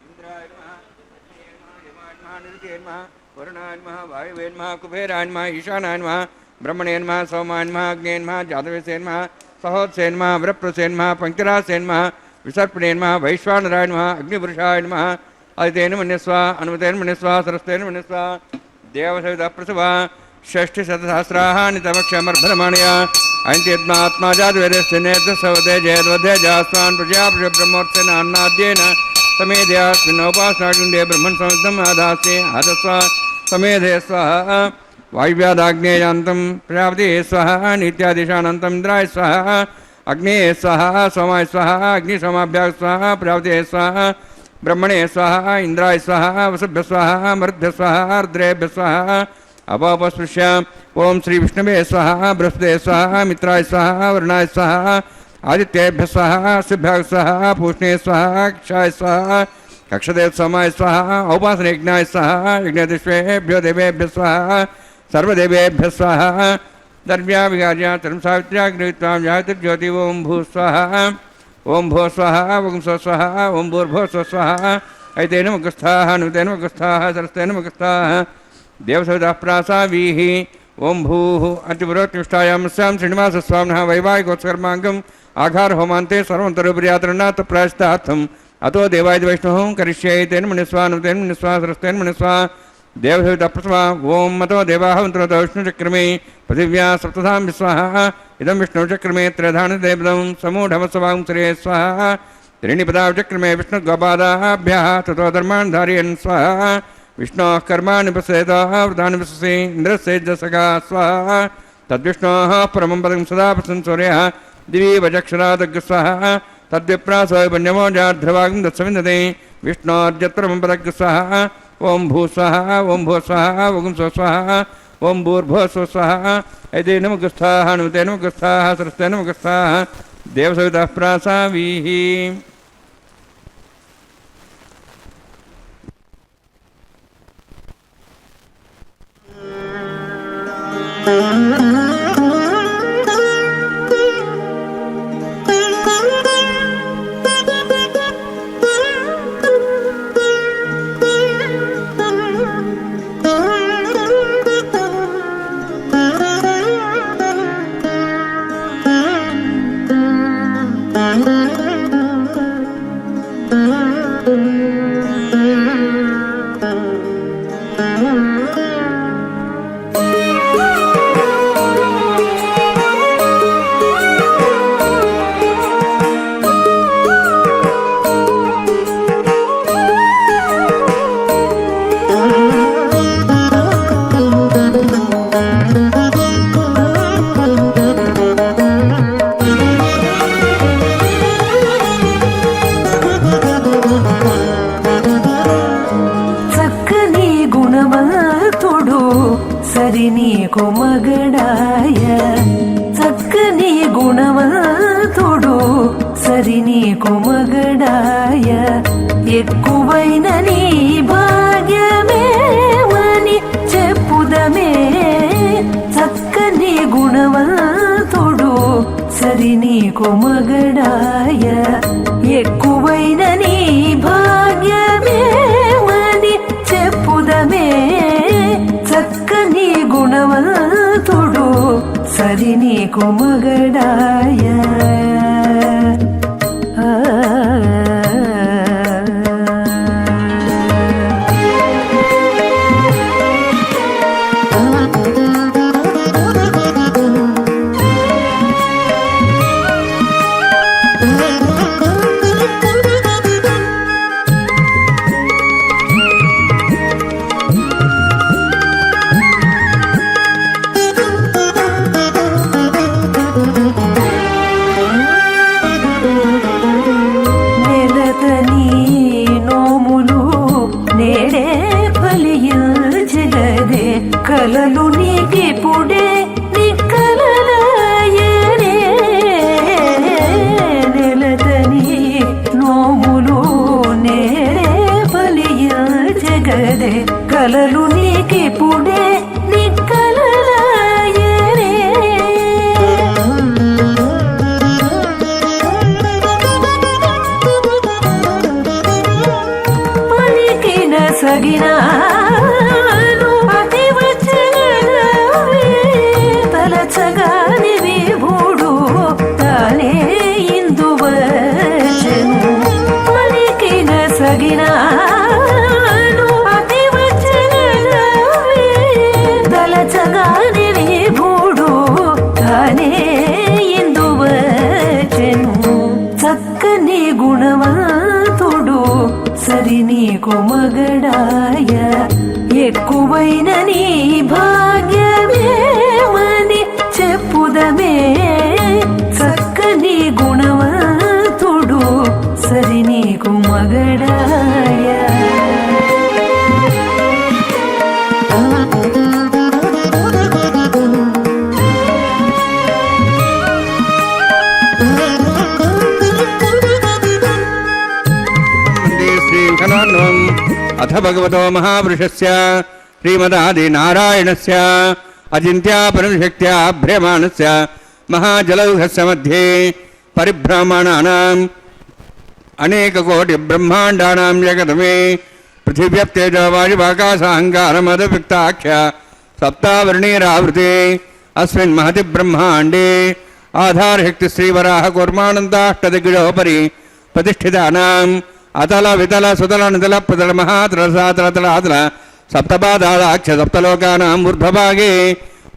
इंद्राय नमः नमः वरुणाय नमः वायुवे नमः कुबेराय नमः ईशानाय नमः ब्रह्मणे नमः सोमाय नमः अग्ने नमः जातवेसे नमः सहोत्से नमः वृप्रसे नमः पंचरासे नमः विसर्पणे नमः वैश्वानराय नमः अग्निपुरुषाय नमः आदितेन मन्यस्व अनुमतेन मन्यस्व सरस्तेन मन्यस्व देवसवितः प्रसवा षष्ठिशतसहस्राणि तमक्षमर्भरमाणया अयन्त्यत्मात्मा जातवेदस्य नेत्रसवदे जयद्वदे जास्वान् प्रजापति ब्रह्मोत्सेन अन्नाद्येन समेधयास्मिन्नोपासनाकुण्डे ब्रह्मन् संयुक्तम् आदास्ये आदस्व समेधे स्वाहा वायुव्यादाग्नेयान्तं प्रजापतिः स्वाहा नित्यादिशानन्तम् इन्द्राय स्वाहा अग्नेः स्वाहा सोमाय स्वाहा अग्निसोमाभ्याः स्वाहा प्रजापतिः स्वाहा ब्रह्मणे स्वाहा इंद्राय स्वाहा वसुभ्य स्वाहा मरुद्भ्य स्वाहा रुद्रेभ्य स्वाहा अपापस्पृश्य ओम श्री विष्णवे स्वाहा बृहस्पते स्वाहा मित्राय स्वाहा वरुणाय स्वाहा आदित्येभ्य स्वाहा शुभ्याय स्वाहा पूष्णे स्वाहा क्षाय स्वाहा कक्षदेव सोमाय स्वाहा औपासनयज्ञाय स्वाहा यज्ञदिष्वेभ्यो देवेभ्य स्वाहा सर्वदेवेभ्य स्वाहा दर्व्या विगार्या तरम सावित्र्या गृहीत्वां जायतिर्ज्योति ओम भू स्वाहा ओम भो स्वाहा ओम स्व स्वाहा ओम भूर्भो स्व स्वाहा ऐतेन मुखस्थाः नुतेन मुखस्थाः सरस्तेन मुखस्थाः देवसवितः प्रासावीः ओम भूः अतिपुरोत्कृष्टायामस्यां श्रीनिवासस्वामिनः वैवाहिकोत्सकर्माङ्गम् आघार होमान्ते सर्वन्तरोपरियातरणात् प्रायश्चित्तार्थम् अतो देवायति वैष्णवः करिष्ये तेन मनुस्वा नुतेन मनुस्वा सरस्तेन मनुस्वा देवसवितः प्रथमा ओम मतो देवाः मन्त्रतो विष्णुचक्रमे पृथिव्या सप्तधां स्वाहा इदं विष्णुचक्रमे त्रयधानदेवदं समूढमस्वां श्रेय स्वाहा त्रीणि पदाचक्रमे विष्णुगोपादाभ्यः ततो धर्मान् धारयन् स्वाहा विष्णोः कर्माणि पश्येतः वृतानि पश्यसि इन्द्रस्येजसगा स्वाहा तद्विष्णोः परमं पदं सदा पश्यन् सूर्यः दिवि वचक्षरादग् स्वाहा तद्विप्रासोऽपन्यमो जाध्रवागं दत्सविन्दते विष्णोर्जत्परमं पदग् स्वाहा ओम भू स्वाहा ओम भो स्वाहा ओम स्व स्वाहा ओम भूर्भो स्व स्वाहा ऐतेन मुखस्थाः नुतेन मुखस्थाः सरस्तेन मुखस्थाः देवसवितः प्रासावीः ఎక్కువైన నీ భాగ్యమేవని చెప్పుదమే చక్కని గుణవంతుడు సరి నీకు మగడాయ ఎక్కువైన నీ భాగ్యమేవని చెప్పుదమే చక్కని గుణవంతుడు సరి నీకు మగడాయ కలదే కలలు నీకిప్పుడే నిక్కలలాయనే పలికిన సగినాను అతి వచ్చనవే తలచగాని విభుడు తానే ఇందువచెను పలికిన సగినాను అతి వచ్చనవే తలచగాని విభుడు తానే ఇందువచెను చక్కని గుణవంతుడు సరి నీకు మగడాయ ఎక్కువైన నీ భాగ్యమేమని చెప్పుదమే చక్కని గుణవంతుడు సరి నీకు మగడాయ శ్రీఘనాన్వం అథ భగవతో మహాపురుషస్య శ్రీమదాదినారాయణస్య అచింత్యాపరశక్త్యా భ్రమాణస్య మహాజలౌఘస్య మధ్యే పరిభ్రమణానాం అనేకకోటి బ్రహ్మాండానాం జగతమే పృథివ్యప్తేజ వాయువాకాశాహంకారమదవిక్తాఖ్య సప్తావర్ణీరావృతే అస్మిన్ మహతి బ్రహ్మాండే ఆధారశక్తి శ్రీవరాహ కూర్మానందాష్టదిగ్గుజోపరి ప్రతిష్ఠితానాం అతల వితల సుతల నితల ప్రతల మహాతల సాతల తలాతల సప్తపాదాక్ష సప్తలోకానాం ఊర్ధ్వభాగే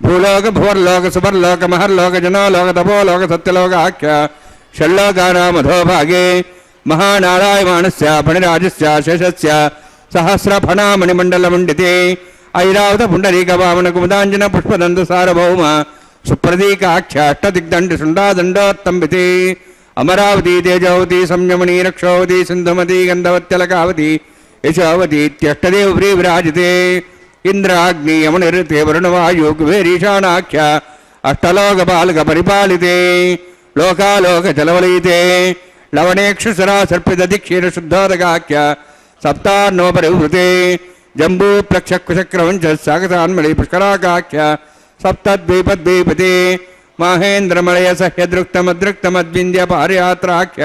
భూలోక భువర్లోక సువర్లోక మహర్లోక జనోలోక తపోలోక సత్యలోకాఖ్య షల్లోకానాం అధోభాగే మహానారాయమాణస్య ఫణిరాజస్య శేషస్య సహస్రఫణామణిమండలమండితే ఐరావత పుండరీక వామన కుముదాంజన పుష్పదంత సార్వభౌమ సుప్రదీకాఖ్య అష్టదిగ్దండి శృండాదండోత్తంబితే అమరావతి తేజావతి సంయమణి రక్షావతి సింధుమతి గంధవత్యలకావతి యశావతీత్యష్టదేవ ప్రియ విరాజితే ఇంద్రాగ్ని యమనిర్తే వరుణవాయు కుబేరీశానాఖ్య అష్టలోకపాలక పరిపాలితే లోకాలోక చలవలయితే లవణేక్షుసరా సర్పిత దిక్షీర శుద్ధోదకాఖ్య సప్తాన్నోపరివృతే జంబూ ప్రక్షకుశక్రవంచ సాగతాన్మళి పుష్కరాకాఖ్య సప్తద్వీపద్వీపతే మహేంద్రమలయ సహ్యదృక్తమదృక్తమద్వింద్య పారయాత్రాఖ్య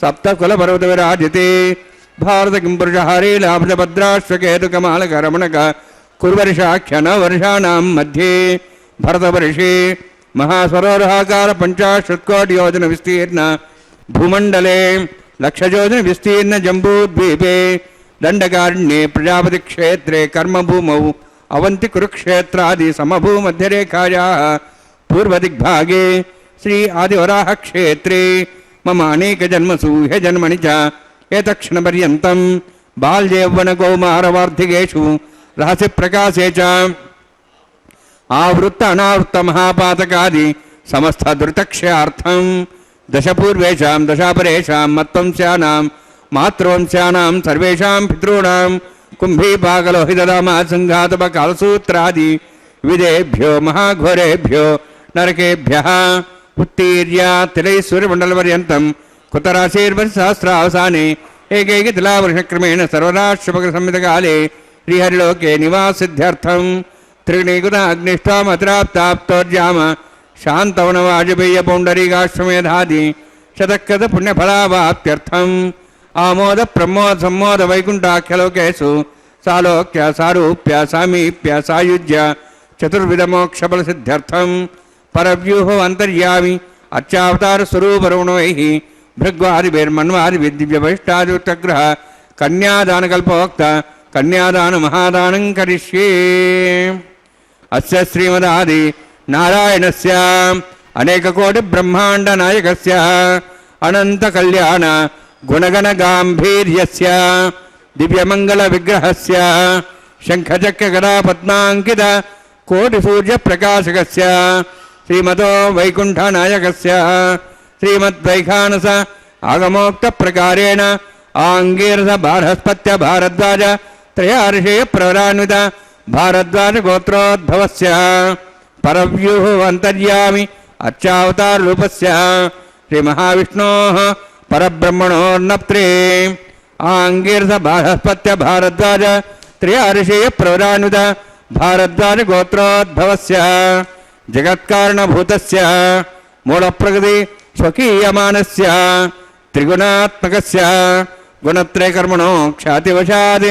సప్తకులపర్వత విరాజితే భారత కింపురుషహారీ లాభ్రభద్రాశ్వకేతుకమాలక రమణక కుర్వర్షాఖ్య నవర్షాణం మధ్యే భరతవర్షే మహాస్వరోరహాకార పంచాశత్కోటి యోజన విస్తీర్ణ భూమండలే లక్షయోజన విస్తీర్ణ జంబూద్వీపే దండకారణ్యే ప్రజాపతి క్షేత్రే కర్మభూమౌ అవంతి కురుక్షేత్రాది సమభూమధ్యరేఖాయా పూర్వదిగ్భాగే శ్రీ ఆదివరాహ క్షేత్రే మమ అనేక జన్మసు హే జన్మని చ ఏతక్షణపర్యంతం బాల్యౌవన కౌమారవార్ధికేషు రహస్య ప్రకాశే చ ఆవృత్త అనావృత్త మహాపాతకాది సమస్త ధృతక్షయార్థం దశపూర్వేషాం దశాపరేషాం మత్వంశానాం మాతృవంశానాం సర్వేషాం పితॄణాం కుంభీపాకలోహితదామా సంఘాతప కాలసూత్రాది విదేభ్యో మహాఘోరేభ్యో నరకేభ్యః ఉత్తీర్య తిలైశ్వర్యమండలపర్యంతం కుతరాశీర్వసహస్రావసానే ఏకైక తిలావర్షక్రమేణ సర్వరాష్ట్రపక సంహితకాలే శ్రీహరిలోకే నివాసిద్ధ్యర్థం త్రిగుణీకృత అగ్నిష్టామతిరాప్తాప్తోర్జామ శాంతవన వాజపేయ పౌండరీకాశ్వమేధాది శతకృత పుణ్యఫలావాప్త్యర్థం ఆమోద ప్రమోద సమ్మోద వైకుంఠాఖ్యలోకేషు సాలోక్య సారూప్య సామీప్య సాయుజ్య చతుర్విధమోక్షఫలసిద్ధ్యర్థం పరవ్యూహో అంతర్యామి అర్చావతార స్వరూపరుణై భృగ్వాదిభిర్మన్వాది దివ్యవైష్టాదిగ్రహ కన్యాదానకల్పోక్త కన్యాదాన మహాదానం కరిష్యే. అస్య శ్రీమదాది నారాయణస్య అనేకకోటి బ్రహ్మాండ నాయకస్య అనంత కళ్యాణ గుణగణ గాంభీర్యస్య దివ్యమంగళ విగ్రహస్య శంఖచక్ర గదా పద్మాంకిత కోటి సూర్య ప్రకాశకస్య శ్రీమతో వైకుంఠ నాయకస్య శ్రీమద్వైఖానస ఆగమోక్త ప్రకారేణ ఆంగీరస బారహస్పత్య భారద్వాజ త్రయార్షేయ ప్రవరాన్విత భారద్వాజ గోత్రోద్భవస్య పరవ్యూహ అంతర్యామి అర్చావతార రూపస్య శ్రీ మహావిష్ణోః పరబ్రహ్మణోర్నప్త్రే ఆంగీరస బారహస్పత్య భారద్వాజ త్రయార్షేయ ప్రవరాన్విత భారద్వాజ గోత్రోద్భవస్య జగత్కారణభూతస్య మూలప్రకృతి స్వకీయమానస్య త్రిగుణాత్మకస్య గుణత్రయకర్మణో ఖ్యాతివశాద్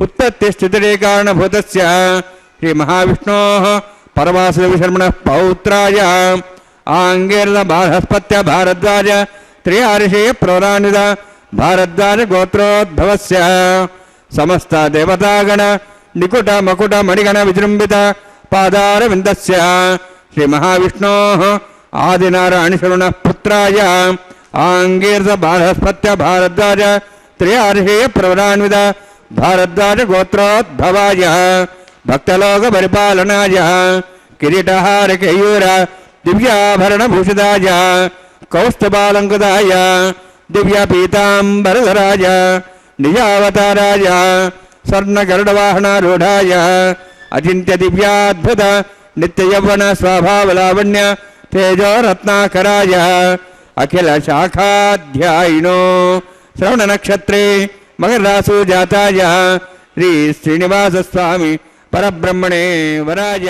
ఉత్పత్తిస్థితిరే కారణభూతస్య శ్రీ మహావిష్ణోః పరమాసుర విశర్మణః పౌత్రాయ ఆంగేర్ల బాధస్పత్య భారద్వాజ త్రయార్షేయ ప్రవరాన్విత భారద్వాజ గోత్రోద్భవస్య సమస్త దేవతాగణ నికుట మకుట మణిగణ విజృంభిత పాదారవిందస్య శ్రీ మహావిష్ణోః ఆదినారాయణశరుణః పుత్రాయ ఆంగీర్ధ బాధస్పత్య భారద్వాజ త్రయార్షేయ ప్రవరాన్విత భారద్వాజ గోత్రోద్భవాయ భక్తలోక పరిపాలనాయ కిరీటహార కేయూర దివ్యాభరణభూషితాయ కౌస్తుభాలంకృతాయ దివ్యపీతాంబరధరాయ నిజావతారాయ స్వర్ణగరుడవాహనారూఢాయ అచింత్య దివ్యాద్భుత నిత్యయౌవన స్వభావలావణ్య తేజోరత్నాకరాయ అఖిల శాఖాధ్యాయినో శ్రవణ నక్షత్రే మకరాసు జాతాయ శ్రీ శ్రీనివాస స్వామి పరబ్రహ్మణే వరాయ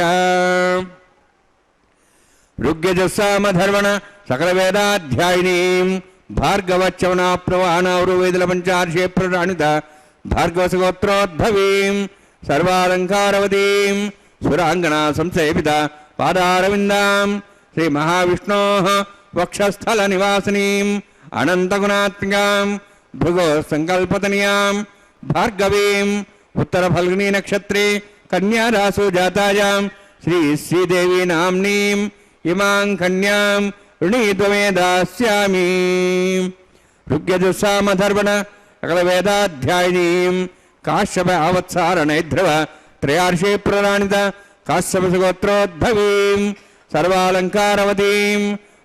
ఋగ్యజస్సామధర్వణ సకల వేదాధ్యాయినీం భార్గవచ్చవనాప్నవానావృవేదుల పంచార్షే ప్రరాణిత భార్గవసగోత్రోద్భవీం సర్వాలంకారవతీం సురాంగణా సంసేవిత పాదారవిందాం శ్రీ మహావిష్ణోః వక్షస్థల నివాసినీం అనంతగుణాత్మికాం భృగో సంకల్పతనయాం భార్గవీం ఉత్తర ఫల్గుని నక్షత్రే కన్యారాసు జాతాయాం శ్రీ శ్రీదేవి నామ్నీం ఇమాం కన్యాం ఋణీత్వమే దాస్యామి ఋగ్యజుస్సామధర్వణ సకల వేదాధ్యాయినీం కాశ్యప ఆవత్సారణైధ్రువ త్రయార్షే ప్రరాణిత కాశ్యపసగోత్రోద్భవీం సర్వాలంకారవతీం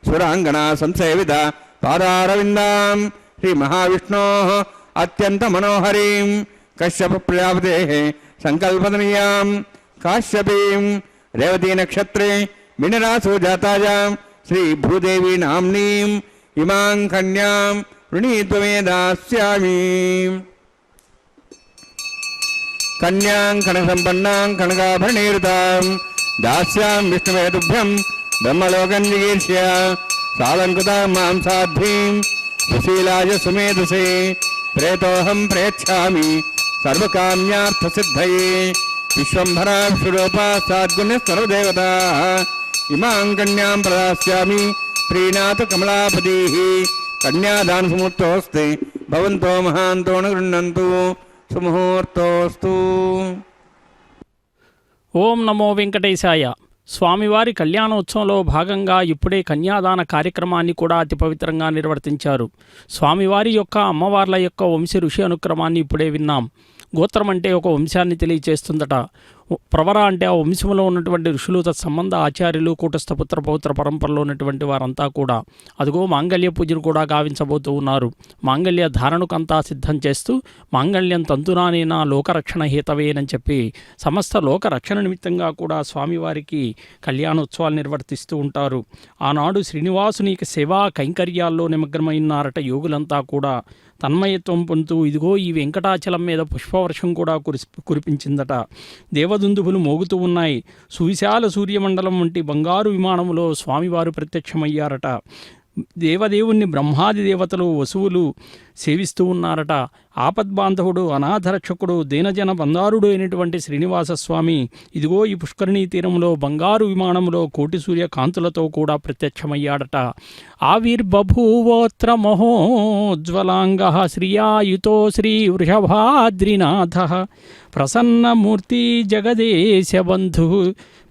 సురాంగణా సంసేవిత పాదారవిందాం శ్రీ మహావిష్ణోః అత్యంత మనోహరీం కశ్యప ప్రజాపతేః సంకల్పతనీయాం కాశ్యపీం రేవతీ నక్షత్రే మినరాసు జాతాయాం శ్రీ భూదేవి నామ్నీం ఇమాం కన్యాం ఋణీత్వమే దాస్యామి కన్యాం కనకసంపన్నాం కనకాభరణీరుతాం దాస్యాం విష్ణువేతుభ్యం బ్రహ్మలోకం జిగీర్ష్య సాలంకృతాం మాం సాధ్వీం సుశీలాయ సుమేధసే ప్రేతోహం ప్రేచ్ఛామి సర్వకామ్యార్థసిద్ధయే విశ్వంభరా విశ్వరూపా సాద్గుణ్య సర్వదేవతాః ఇమాం కన్యాం ప్రదాస్యామి ప్రీణాతు కమలాపతిః కన్యాదానసముహూర్తోऽస్తి భవంతో మహాంతో న గృహ్ణन्तు సుముహూర్తోస్తు. ఓం నమో వెంకటేశాయ. స్వామివారి కళ్యాణోత్సవంలో భాగంగా ఇప్పుడే కన్యాదాన కార్యక్రమాన్ని కూడా అతి పవిత్రంగా నిర్వర్తించారు. స్వామివారి యొక్క అమ్మవార్ల యొక్క వంశ ఋషి అనుక్రమాన్ని ఇప్పుడే విన్నాం. గోత్రం అంటే ఒక వంశాన్ని తెలియచేస్తుందట. ప్రవర అంటే ఆ వంశంలో ఉన్నటువంటి ఋషులు, తత్సంబంధ ఆచార్యులు, కూటస్థ పుత్ర పౌత్ర పరంపరలో ఉన్నటువంటి వారంతా కూడా అదిగో మాంగళ్య పూజను కూడా గావించబోతూ ఉన్నారు. మాంగళ్య ధారణకంతా సిద్ధం చేస్తూ మాంగళ్యం తంతునానేనా లోకరక్షణ హేతవేనని చెప్పి సమస్త లోక రక్షణ నిమిత్తంగా కూడా స్వామివారికి కళ్యాణోత్సవాలు నిర్వర్తిస్తూ ఉంటారు. ఆనాడు శ్రీనివాసునికి సేవా కైంకర్యాల్లో నిమగ్నమైనారట యోగులంతా కూడా. తన్మయత్వం పొందుతూ ఇదిగో ఈ వెంకటాచలం మీద పుష్పవర్షం కూడా కురిపించిందట. దేవదుందుభులు మోగుతూ ఉన్నాయి. సువిశాల సూర్యమండలం వంటి బంగారు విమానములో స్వామివారు ప్రత్యక్షమయ్యారట. దేవదేవుణ్ణి బ్రహ్మాది దేవతలు వసువులు సేవిస్తూ ఉన్నారట. ఆపద్బాంధవుడు, అనాథరక్షకుడు, దీనజన బందారుడు అయినటువంటి శ్రీనివాసస్వామి ఇదిగో ఈ పుష్కరిణీ తీరంలో బంగారు విమానంలో కోటి సూర్య కాంతులతో కూడా ప్రత్యక్షమయ్యాడట. ఆవిర్బభూవోత్ర మహోజ్వలాంగ శ్రియాయుతో శ్రీ వృషభాద్రినాథ ప్రసన్నమూర్తి జగదేశబంధు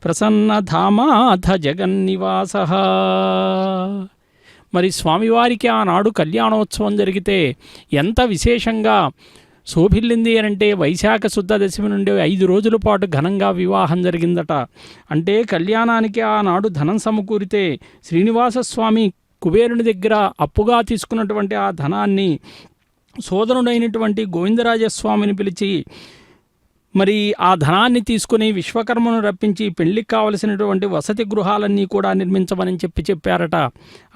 ప్రసన్నధామాథ జగన్నివాస. మరి స్వామివారికి ఆనాడు కళ్యాణోత్సవం జరిగితే ఎంత విశేషంగా శోభిల్లింది అంటే వైశాఖ శుద్ధ దశమి నుండి 5 రోజుల పాటు ఘనంగా వివాహం జరిగిందట. అంటే కళ్యాణానికి ఆనాడు ధనం సమకూరితే శ్రీనివాసస్వామి కుబేరుని దగ్గర అప్పుగా తీసుకున్నటువంటి ఆ ధనాన్ని సోదరుడైనటువంటి గోవిందరాజస్వామిని పిలిచి మరి ఆ ధనాన్ని తీసుకుని విశ్వకర్మను రప్పించి పెళ్లికి కావలసినటువంటి వసతి గృహాలన్నీ కూడా నిర్మించమని చెప్పారట.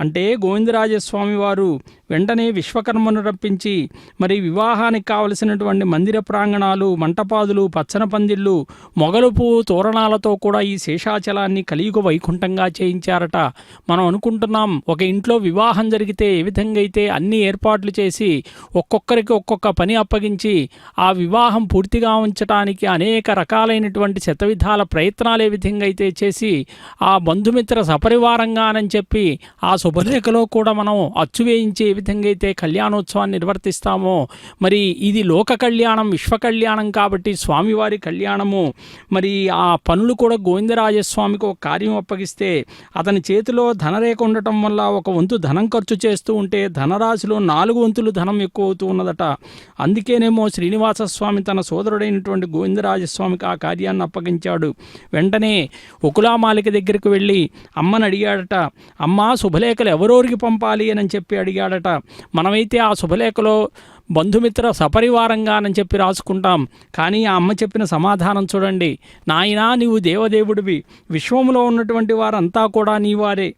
అంటే గోవిందరాజస్వామి వారు వెంటనే విశ్వకర్మను రప్పించి మరి వివాహానికి కావలసినటువంటి మందిర ప్రాంగణాలు, మంటపాదులు, పచ్చన పందిళ్ళు, మొగలుపు తోరణాలతో కూడా ఈ శేషాచలాన్ని కలియుగ వైకుంఠంగా చేయించారట. మనం అనుకుంటున్నాం ఒక ఇంట్లో వివాహం జరిగితే ఏ విధంగా అయితే అన్ని ఏర్పాట్లు చేసి ఒక్కొక్కరికి ఒక్కొక్క పని అప్పగించి ఆ వివాహం పూర్తిగా ఉంచటానికి అనేక రకాలైనటువంటి శతవిధాల ప్రయత్నాలు ఏ విధంగా అయితే చేసి ఆ బంధుమిత్ర సపరివారంగానని చెప్పి ఆ శుభరేఖలో కూడా మనం అచ్చువేయించి ఏ విధంగా అయితే కళ్యాణోత్సవాన్ని నిర్వర్తిస్తామో మరి ఇది లోక కళ్యాణం, విశ్వ కళ్యాణం కాబట్టి స్వామివారి కళ్యాణము. మరి ఆ పనులు కూడా గోవిందరాజస్వామికి ఒక కార్యం అప్పగిస్తే అతని చేతిలో ధనరేఖ ఉండటం వల్ల ఒక వంతు ధనం ఖర్చు చేస్తూ ఉంటే ధనరాశిలో 4 వంతులు ధనం ఎక్కువ అవుతూ ఉన్నదట. అందుకేనేమో శ్రీనివాసస్వామి తన సోదరుడైనటువంటి గోవిందరాజస్వామికి ఆ కార్యాన్ని అప్పగించాడు. వెంటనే ఉకులామాలిక దగ్గరికి వెళ్ళి అమ్మని అడిగాడట. అమ్మ, శుభలేఖలు ఎవరోరికి పంపాలి అని చెప్పి అడిగాడట. మనమైతే ఆ శుభలేఖలో బంధుమిత్ర సపరివారంగానని చెప్పి రాసుకుంటాం. కానీ ఆ అమ్మ చెప్పిన సమాధానం చూడండి. నాయనా, నీవు దేవదేవుడివి, విశ్వంలో ఉన్నటువంటి వారంతా కూడా నీవారే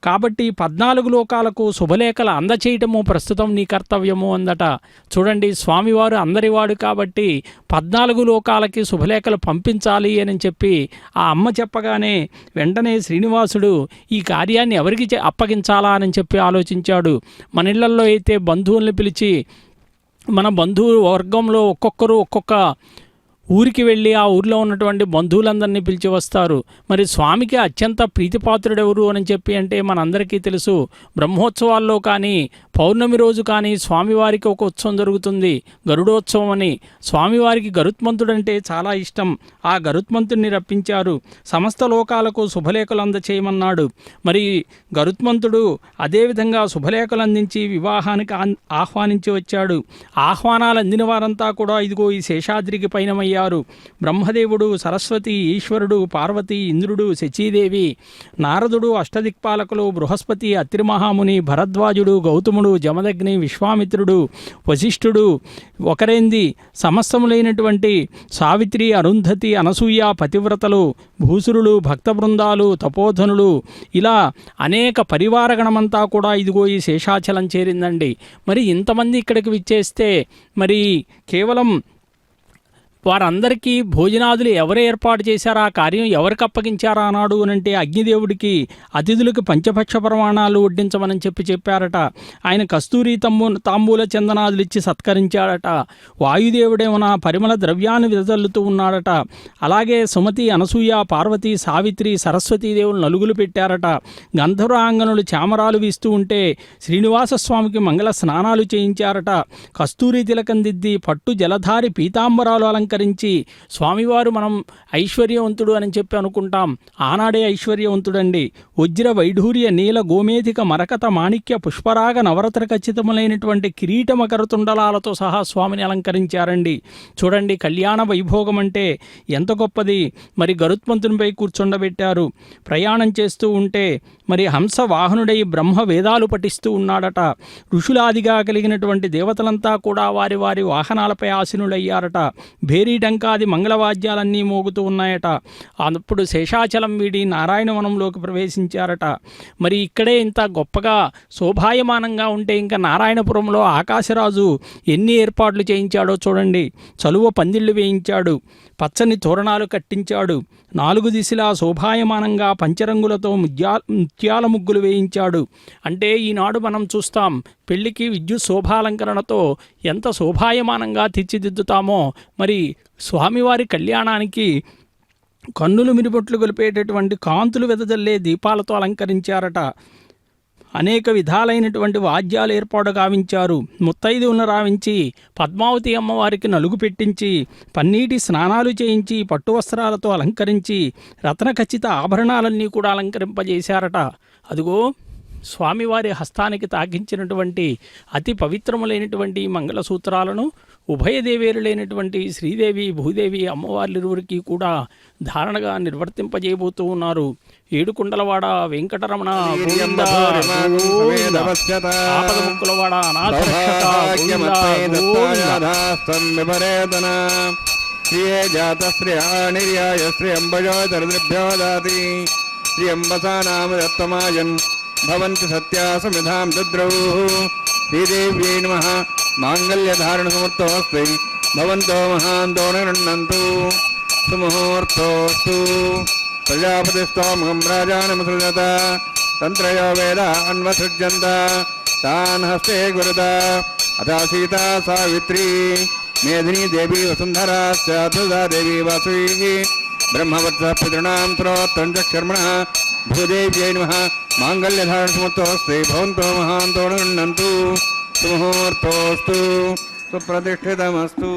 కాబట్టి 14 లోకాలకు శుభలేఖలు అందచేయటము ప్రస్తుతం నీ కర్తవ్యము అందట. చూడండి, స్వామివారు అందరివాడు కాబట్టి 14 లోకాలకి శుభలేఖలు పంపించాలి అని చెప్పి ఆ అమ్మ చెప్పగానే వెంటనే శ్రీనివాసుడు ఈ కార్యాన్ని ఎవరికి అప్పగించాలా అని చెప్పి ఆలోచించాడు. మన ఇళ్లల్లో అయితే బంధువుల్ని పిలిచి మన బంధువు వర్గంలో ఒక్కొక్కరు ఒక్కొక్క ఊరికి వెళ్ళి ఆ ఊరిలో ఉన్నటువంటి బంధువులందరినీ పిలిచి వస్తారు. మరి స్వామికి అత్యంత ప్రీతిపాత్రుడు ఎవరు అని చెప్పి అంటే మనందరికీ తెలుసు. బ్రహ్మోత్సవాల్లో కానీ పౌర్ణమి రోజు కానీ స్వామివారికి ఒక ఉత్సవం జరుగుతుంది, గరుడోత్సవం అని. స్వామివారికి గరుత్మంతుడంటే చాలా ఇష్టం. ఆ గరుత్మంతుడిని రప్పించారు. సమస్త లోకాలకు శుభలేఖలు అందచేయమన్నాడు. మరి గరుత్మంతుడు అదేవిధంగా శుభలేఖలు అందించి వివాహానికి ఆహ్వానించి వచ్చాడు. ఆహ్వానాలు అందిన వారంతా కూడా ఇదిగో ఈ శేషాద్రికి పయనమయ్యారు. బ్రహ్మదేవుడు, సరస్వతి, ఈశ్వరుడు, పార్వతి, ఇంద్రుడు, శచీదేవి, నారదుడు, అష్టదిక్పాలకులు, బృహస్పతి, అత్రిమహాముని, భరద్వాజుడు, గౌతముడు, జమదగ్ని, విశ్వామిత్రుడు, వశిష్ఠుడు, ఒకరేంది సమస్తములైనటువంటి సావిత్రి, అరుంధతి, అనసూయ, పతివ్రతలు, భూసురులు, భక్త బృందాలు, తపోధనులు, ఇలా అనేక పరివారగణమంతా కూడా ఇదిగో ఈ శేషాచలం చేరిందండి. మరి ఇంతమంది ఇక్కడికి విచ్చేస్తే మరి కేవలం వారందరికీ భోజనాదులు ఎవరు ఏర్పాటు చేశారా, ఆ కార్యం ఎవరికి అప్పగించారా అన్నాడు అనంటే అగ్నిదేవుడికి అతిథులకు పంచభక్ష ప్రమాణాలు వడ్డించమని చెప్పారట. ఆయన కస్తూరి తాంబూల చందనాదులు ఇచ్చి సత్కరించాడట. వాయుదేవుడేమన్నా పరిమళ ద్రవ్యాన్ని విదజల్లుతూ ఉన్నాడట. అలాగే సుమతి, అనసూయ, పార్వతి, సావిత్రి, సరస్వతీదేవులు నలుగులు పెట్టారట. గంధర్వాంగనులు చామరాలు వీస్తూ ఉంటే శ్రీనివాసస్వామికి మంగళ స్నానాలు చేయించారట. కస్తూరి తిలకం దిద్ది పట్టు జలధారి పీతాంబరాలు అలంకరించి స్వామివారు మనం ఐశ్వర్యవంతుడు అని చెప్పి అనుకుంటాం. ఆనాడే ఐశ్వర్యవంతుడండి. వజ్ర వైఢూర్య నీల గోమేధిక మరకత మాణిక్య పుష్పరాగ నవరత్న ఖచ్చితములైనటువంటి కిరీట మకరతుండలాలతో సహా స్వామిని అలంకరించారండి. చూడండి, కళ్యాణ వైభోగం అంటే ఎంత గొప్పది. మరి గరుత్మంతునిపై కూర్చుండబెట్టారు. ప్రయాణం చేస్తూ ఉంటే మరి హంస వాహనుడై బ్రహ్మ వేదాలు పఠిస్తూ ఉన్నాడట. ఋషులాదిగా కలిగినటువంటి దేవతలంతా కూడా వారి వారి వాహనాలపై ఆసీనులయ్యారట. భేరీడంకాది మంగళవాద్యాలన్నీ మోగుతూ ఉన్నాయట. అప్పుడు శేషాచలం వీడి నారాయణవనంలోకి ప్రవేశించారట. మరి ఇక్కడే ఇంత గొప్పగా శోభాయమానంగా ఉంటే ఇంకా నారాయణపురంలో ఆకాశరాజు ఎన్ని ఏర్పాట్లు చేయించాడో చూడండి. చలువ పందిళ్ళు వేయించాడు, పచ్చని తోరణాలు కట్టించాడు, 4 దిశలా శోభాయమానంగా పంచరంగులతో ముత్యాల ముగ్గులు వేయించాడు. అంటే ఈనాడు మనం చూస్తాం పెళ్లికి విద్యుత్ శోభాలంకరణతో ఎంత శోభాయమానంగా తీర్చిదిద్దుతామో మరి స్వామివారి కళ్యాణానికి కన్నులు మిరుబొట్లు గొలిపేటటువంటి కాంతులు వెదజల్లే దీపాలతో అలంకరించారట. అనేక విధాలైనటువంటి వాద్యాలు ఏర్పాటు గావించారు. ముత్తైదువులను రావించి పద్మావతి అమ్మవారికి నలుగు పెట్టించి పన్నీటి స్నానాలు చేయించి పట్టు వస్త్రాలతో అలంకరించి రత్నఖచ్చిత ఆభరణాలన్నీ కూడా అలంకరింపజేశారట. అదిగో స్వామివారి హస్తానికి తాకించినటువంటి అతి పవిత్రములైనటువంటి మంగళసూత్రాలను ఉభయదేవేరులైనటువంటి శ్రీదేవి, భూదేవి అమ్మవార్లిరువురికి కూడా ధారణగా నిర్వర్తింపజేయబోతూ ఉన్నారు. ఏడుకొండలవాడ వెంకటరమణ గోవింద, గోవింద. ఆపదముక్కులవాడ అనాథ రక్షక గోవింద, గోవింద. श्रिये जातश्रिया निर्याय श्रियम्बजो दरिद्रेभ्यो ददाति श्रियम्बसा नाम दत्तमायन् भवन्ति सत्या समिधां दद्रौः श्रीदेव्यै नमः माङ्गल्यधारणसमर्थोऽस्ति भवन्तो महान्तो निरण्णन्तु सुमुहूर्तोऽस्तु प्रजापतिस्त्वामहं राजानमसृजत तन्त्रयो वेदान्वसृज्यन्त तान् हस्ते गुरुता अथा सीता सावित्री मेदिनी देवी वसुन्धरा स्याथुधा देवी वासवी ब्रह्मवत्सः पितॄणां स्तोत्रं चक्षर्मणः भूदेव्यै नमः माङ्गल्यधारणसमर्थोऽस्ति भवन्तो महान्तो निरण्णन्तु सुमुहूर्तोऽस्तु सुप्रतिष्ठितमस्तु।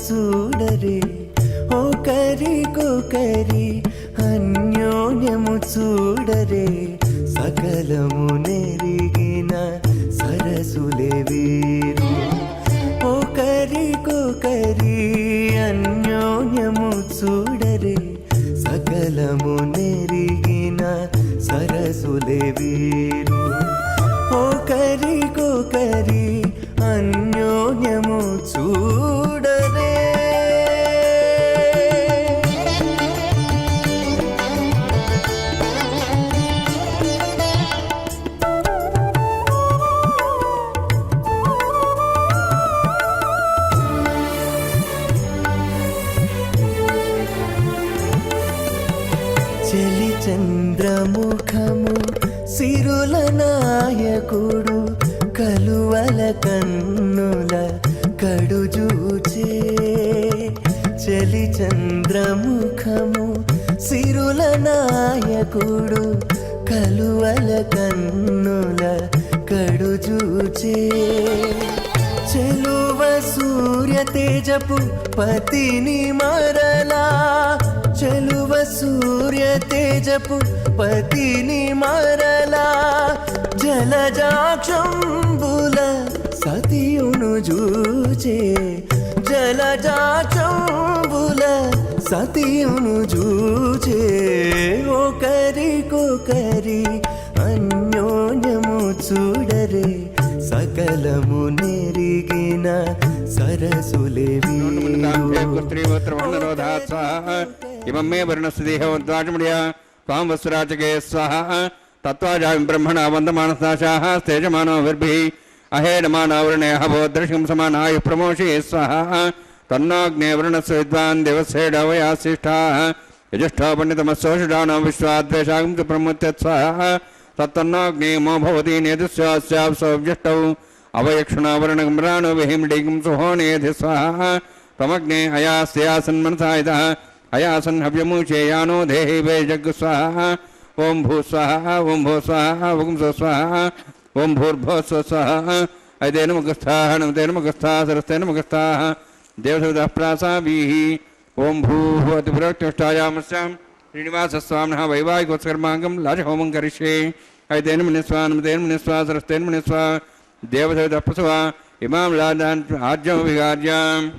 చూడరే ఒకరికొకరి అన్యోన్యము చూడరే సకలము నెరిగిన సరసులే వీరు ఒకరికొకరి అన్యోన్యము చూడరే సకలము నెరిగిన సరసులే వీరు ఒకరికొకరి అన్యోన్యము చూడరే చలి చంద్రముఖము సిరుల నాయకుడు కలువల కన్నుల కడుజూచే చలి చంద్రముఖము సిరుల నాయకుడు కలువల కన్నుల కడుజూచే చెలువ సూర్య తేజపు పతిని మరలా చెలువ సూర్య తేజపు పతిని మరలా జలజాక్షంబుల సతియును జూచే జలజాక్షంబుల సతియును జూచే ఒకరికొకరి అన్యోన్యము చూడరే సకలము నెరిగిన సరసులే इमं मे वर्णस्य देहवद्वाचमणिया त्वां वस्त्राचके स्वाहा तत्त्वाजां ब्रह्मणा वन्दमानस्ताशाः तेजमानो विर्भिः अहेडमानावृणे हवोदृशं समानाय प्रमोषे स्वाहा तन्नाग्ने वर्णस्य विद्वान् देवस्येडवयासिष्ठाः यजुष्ठो पण्डितमस्सोषडानो विश्वाद्वेषागं च प्रमुत्यत् स्वाहा तत्तन्नाग्ने मो भवति नेदुस्यास्यावसोऽव्यष्टौ अवयक्षणावरणगम्राणो विहिमडिगं सुहोनेधि स्वाहा त्वमग्ने अयास्यासन्मनसा इदः अयासन हव्यमुचे यानो देहि वे जग स्वाहा ओम भू स्वाहा ओम भू स्वाहा ओम सो स्वाहा ओम भूर्भुव स्वाहा अयतेन मुखस्थाः नमतेन मुखस्थाः सरस्तेन मुखस्थाः देवसविदः प्रासाभिः ओम भूः अतिप्रत्यष्टायामस्यां श्रीनिवासस्वामिनः वैवाहिकोत्सर्माङ्गं लाजहोमं करिष्ये अयतेन मुनिस्वा नमतेन मुनिस्वा सरस्तेन मुनिस्वा देवसविदः प्रसवा इमां लादान् आज्यमभिगार्याम्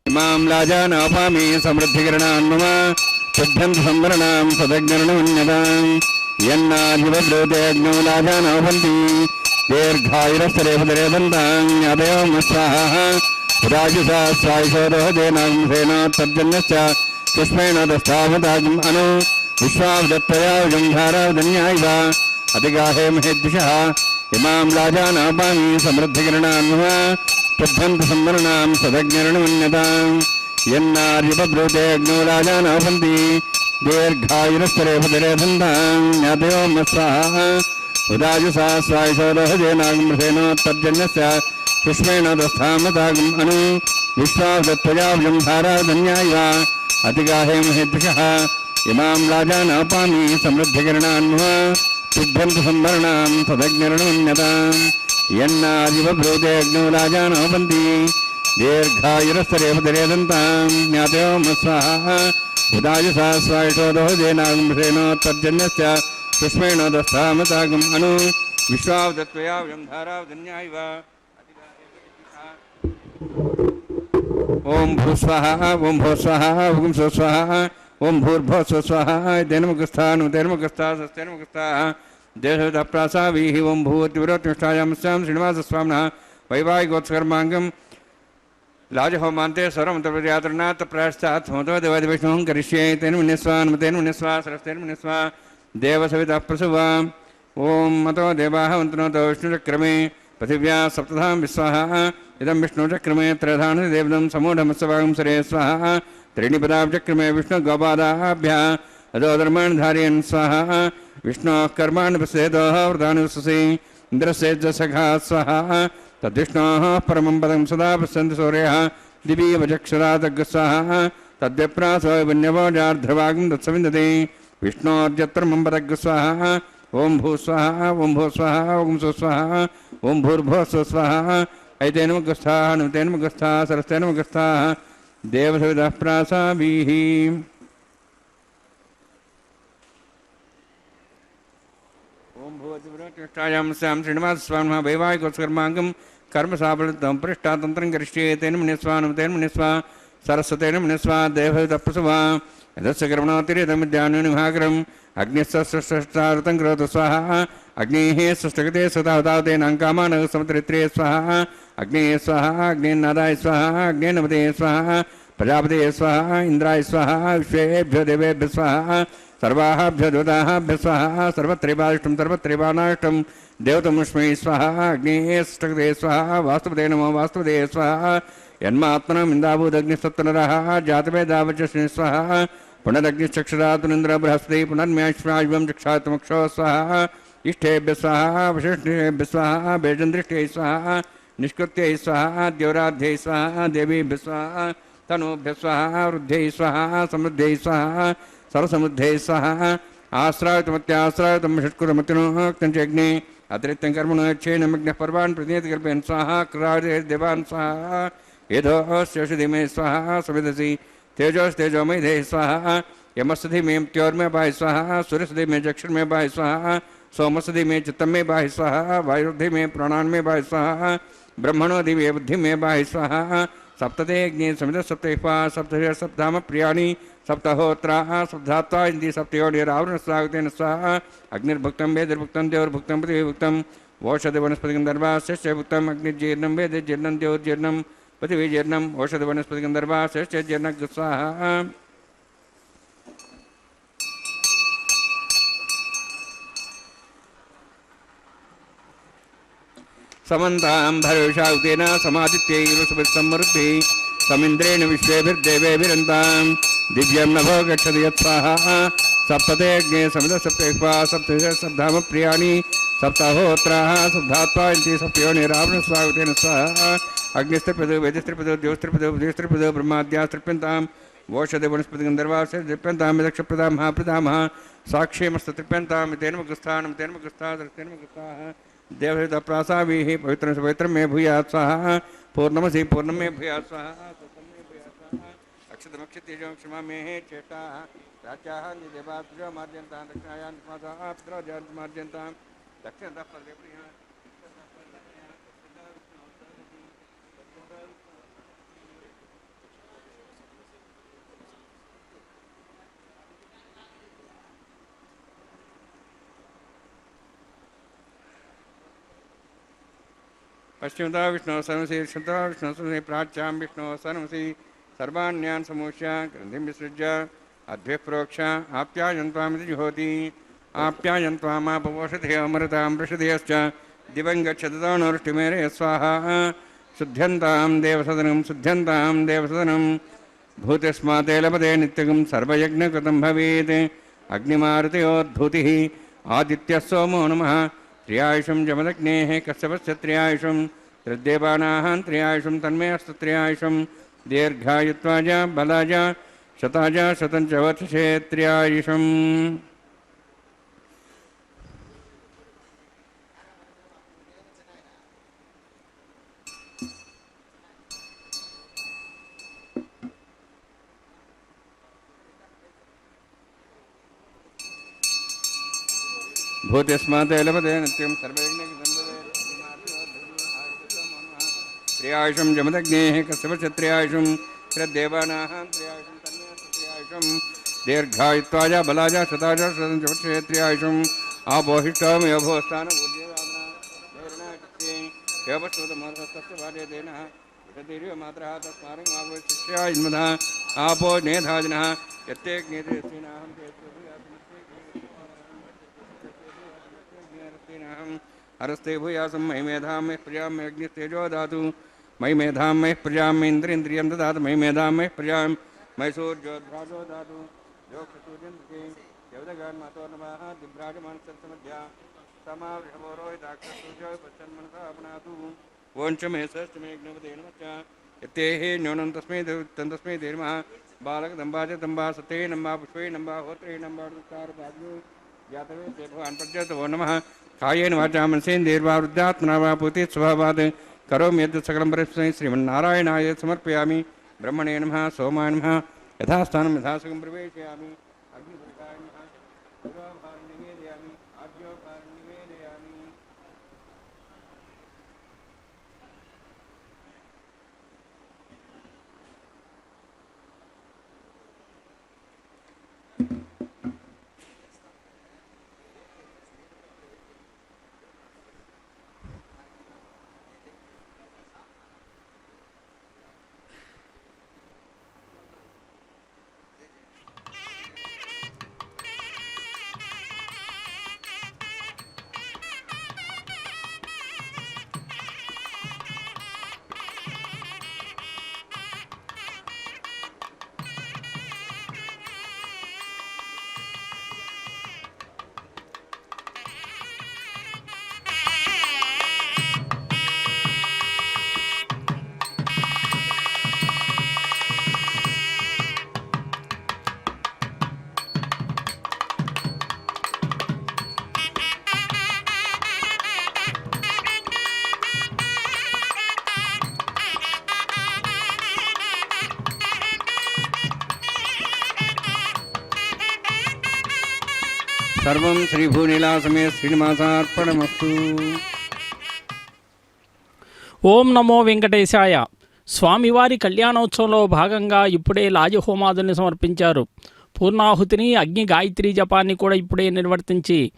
इमां लाजानापामि समृद्धिकरणान् मम शुद्धं संवरणां सदज्ञरणमन्यतां यन्नाधिवद्रोतेऽग्नौ लाजानापन्ति दीर्घायुरस्तरेपदरेदन्तां अदयो स्वाहा राजुषा स्वायुषोदो देनां सेनोत्तर्जन्यश्च पुष्पेण दस्तावतागम् अनु विश्वावदत्तयावजं धारावदन्यायव अधिगाहे महेद्विषः इमां लाजानापामि समृद्धिकरणान् मम शुद्धं संवरणां सदज्ञरणमन्यतां यन्नार्युपद्रुते अग्नौ लाजानापन्ति दीर्घायुरस्तरेफतिरेधन्तां ज्ञातयोम स्वाहा उदाजुषा स्वायशोदहजेनागमृथेनोत्तर्जन्यस्य पुष्पेण दस्थामतागम् अनु विश्वासत्वजाव्यं धाराधन्यायव अतिगाहे महेद्विषः इमां राजानापामि समृद्धिकिरणान्मुह तुभ्यन्तु संवरणां तदग्निरणोन्यताम् यन्नादिवब्रूते अग्नौ राजानोपन्ति दीर्घायुरस्तरेफतिरेदन्तां ज्ञातयोम स्वाहा उदायुषा स्वायशोदहजेनागमृथेनोत्तर्जन्यस्य पुष्पेण दस्थामतागम् अनु विश्वावदत्वयाव्यं धारावधन्यायव ओम भूस्वाहा ओम भूस्वाहा ओम स्वस्वाहा ओम भूर्भुवः स्वाहा तेनमुखस्थानु तेनमुखस्थास्तेनमुखस्थाः देशप्रासावीः ओम भूतिविरोत्तिष्ठायामस्यां श्रीनिवासस्वामिनः वैवाहिकोत्सकर्माङ्गं लाजहोमान्ते सर्वमन्त्रप्रयातरणात् प्रायश्चात् होतो देवादिविष्णुं करिष्ये तेन मुनिस्वा सरस्तेन मुनिस्वा देवसवितः प्रसुवा ओम मतो देवाः वन्तनोतो विष्णुचक्रमे पृथिव्या सप्तधां विस्वाहा इदं विष्णुचक्रमे त्रयधानु देवदं समूढमस्वागं सरे स्वाहा त्रीणि पदाब्जक्रमे विष्णुगोपादाभ्यः अदोधर्मान् धारयन् स्वाहा विष्णोः कर्माणि प्रसेदोः वृतानि वससि इन्द्रस्य च सखा स्वाहा तद्विष्णोः परमं पदं सदा पश्यन्ति सूर्यः दिवीयवचक्षुरादग् स्वाहा तद्विप्रासो वन्यवोजार्ध्रवागं तत्सविन्दति विष्णोर्यत्रमं पदग् स्वाहा ओम भूस्वाहा ओम भूस्वाहा ओम सुस्वाहा ओम भूर्भुवः स्वाहा ऐतेनमुखस्थाः नुतेनमुखस्थाः सरस्तेनमुखस्थाः देवसवितः प्रासावीः ओम भूतिविरोत्तिष्ठायां स्यां श्रीनिवासस्वामिनः वैवाहिकोत्सकर्माङ्गं कर्मसाफलतं पृष्ठातन्त्रं करिष्ये तेन मुनिस्वा नुतेन मुनिस्वा सरस्वतेन मुनिस्वा देवसवितः प्रसुवा यदस्य कर्मणोतिरिदमिद्यानुनिभागरम् अग्निस्वष्टारतं करोतु स्वाहा अग्निः सृष्टगते स्वतावतावतेनाङ्कामानः समुद्रित्रे स्वाहा अग्नेः स्वाहा अग्नेन्नादाय स्वाहा अग्नेन्नमते स्वाहा प्रजापते स्वाहा इंद्राय स्वाहा विश्वेभ्यो देवेभ्यः स्वाहा सर्वाभ्यो देवताभ्यः स्वाहा सर्वत्रैवाष्टं सर्वत्रैवानाष्टं देवतमुष्मै स्वाहा अग्नेः सृष्टगते स्वाहा वास्तुपते नमो वास्तुपते स्वाहा यन्मात्मनम् इन्दाभूदग्निसत्तनरः जातवेदावचस्मै स्वाहा पुनरग्निश्चक्षुरातुनिन्द्र बृहस्पति पुनर्म्याश्वायुवं चक्षातमक्षो स्वाहा इष्टेभ्य स्वाहा वशिष्ठेभ्य स्वाहा बेजन्दृष्टे स्वाहा निष्कृत्यै स्वाहा द्यौराध्यै स्वाहा देवीभ्य स्वाहा तनूभ्य स्वाहा वृद्ध्यै स्वाहा समृद्ध्यै स्वाहा सर्वसमुद्धयै स्वाहा आश्रायतमत्याश्रायतं षट्कुरमतिनोक्तं च अग्ने अतिरिक्तं कर्मणो यच्छेनमग्नः पर्वान् प्रतिनिधिकल्पयन् स्वाहा क्रादेवान् स्वाहा यथोऽस्योषधिमे स्वाहा सविदसि तेजोस्तेजोमयधे स्वाहा यमस्ति में त्योर्मे बाह्य स्वाहा सूर्यस्ति में जक्षर में बाह्य स्वाहा सोमस्ति में चित्तम में बाह्य स्वाहा वायुर्धि में प्राणान में बाह्य स्वाहा ब्रह्मणो दिव्य बुद्धि में बाह्य स्वाहा सप्तते अग्नि समित सप्तपा सप्तश सप्ताम प्रियाणि सप्तहोत्राः सप्तात्वा इंद्रि सप्तयोनिरावरण स्वागतेन स्वाहा अग्निर्भुक्तं वेदिर्भुक्तं देवर्भुक्तं पृथिवीभुक्तं ओषधि वनस्पतिगन्धर्वास्य भुक्तं अग्निर्जीर्णं वेदिर्जीर्णं देवोर्जीर्णं पृथिवीजीर्णम् ओषधि वनस्पतिगन्धर्वास्य जीर्णं स्वाहा समन्तां भरविषाउतेन समादित्यैरुसमृद्धि समिन्द्रेण विश्वेभिर्देवेभिरन्तां दिव्यं नभो गच्छति यत्स्वाहा सप्तते अग्ने समितसप्तैः सप्तश सप्ताम प्रियाणि सप्ताहोत्राः सप्तात्वा इति सप्तयोनिरावरण स्वागतेन स्वाहा अग्निस्त्रिपदो वेदिस्त्रिपदो द्योस्त्रिपदो बुधिस्त्रिपदो ब्रह्माद्यास्त्रिप्यन्तां ओषधि वनस्पतिगन्धर्वास्य त्रिप्यन्तां यदक्षप्रदां महाप्रदामः साक्ष्यमस्तत्रिप्यन्तां तेन मुखस्थानं तेन मुखस्थाः देवहितः प्रासावीः पवित्रं से पवित्रं मे भूयात् स्वाहा पूर्णमसि पूर्णं मे भूयात् स्वाहा अक्षतमक्षतेजं क्षमा मे चेष्टाः राच्याः निदेवात्र्यो मार्जन्तां दक्षिणायां मासाः पितरोजान् मार्जन्तां दक्षिणतः पर्वेप्रियः पश्चिमता विष्णु सर्वसी शीर्षता विष्णु सर्वसी प्राच्यां विष्णु सर्वसी सर्वाण्यान् समूष्य ग्रन्थिं विसृज्य अद्भ्यः प्रोक्ष आप्यायन्त्वामिति जुहोति आप्यायन्त्वामापवोषधे अमृतां वृषधेयश्च दिवं गच्छततो नवृष्टिमेरे स्वाहा शुद्ध्यन्तां देवसदनं భూతిస్మాతే లభతే నిత్యగం సర్వయజ్ఞకృతం భవేత్. అగ్నిమారుతయోద్ధూతిः ఆదిత్యः సోమో నమః. త్ర్యాయుషం జమదగ్నేః కశ్యపస్య త్ర్యాయుషం. త్రిదేవానాః త్ర్యాయుషం తన్మే అస్తు త్ర్యాయుషం. దీర్ఘాయుత్వాజ బలాజ శతాజ శతం చ వర్షే త్ర్యాయుషం. భూతిస్మాతే లభతే నిత్యం త్ర్యాయుషం జమదగ్నేః కశ్యపస్య త్ర్యాయుషం. త్రిదేవానాః త్ర్యాయుషం తన్మే అస్తు త్ర్యాయుషం. దీర్ఘాయుత్వాజ బలాజ శతాజ శతం చ వర్షే త్ర్యాయుషం. ఆపోహిష్టమయోభోస్థానం మాత్ర తస్మారం ఆపో నేధాజిన హరస్తే భూయాసం మై మేధాం మై ప్రజాం మై అగ్నిస్తేజో దాతు. మై మేధాం మై ప్రజాం మై ఇంద్రియం దాతు. మై మేధాం మై ప్రజాం మై సూర్యోద్భ్రాజో దాతు. యోగసూర్యంద్రే దేవదగాన్ మాతో నమః. దిభ్రాజమానసమధ్య సమావృషమోరోహితాక్షసూర్యో పశ్చన్మనసా అపనాతు. ఓంచ మే సష్టమే జ్ఞపతే నమశ్చ. యత్తేహే న్యూనం తస్మై తస్మై ధీర్మః. బాలక దంబాచ దంబా సతే నంబా పుష్పై నంబా హోత్రే నంబా రుకారపాద్యో జాతవే తే భవాన్ ప్రజ్ఞాత ఓ నమః. కాయేన వాచా మనసేంద్రియర్వా వృద్ధాత్మనా వా పూతే స్వభావాత్ కరోమి యత్ సకలం పరస్మై శ్రీమన్నారాయణాయ సమర్పయామి. బ్రహ్మణే నమః సోమాయ నమః. యథాస్థానం యథాసుఖం ప్రవేశయామి. అగ్నిపురుషాయ నమః. పురోభారం నివేదయామి. ఆజ్యోపారం నివేదయామి. సర్వం శ్రీభూనిలాసమే శ్రీనివాసార్పణమస్తు. ఓం నమో వెంకటేశాయ. స్వామివారి కళ్యాణోత్సవంలో భాగంగా ఇప్పుడే లాజహోమాదుల్ని సమర్పించారు. పూర్ణాహుతిని అగ్ని గాయత్రీ జపాన్ని కూడా ఇప్పుడే నిర్వర్తించి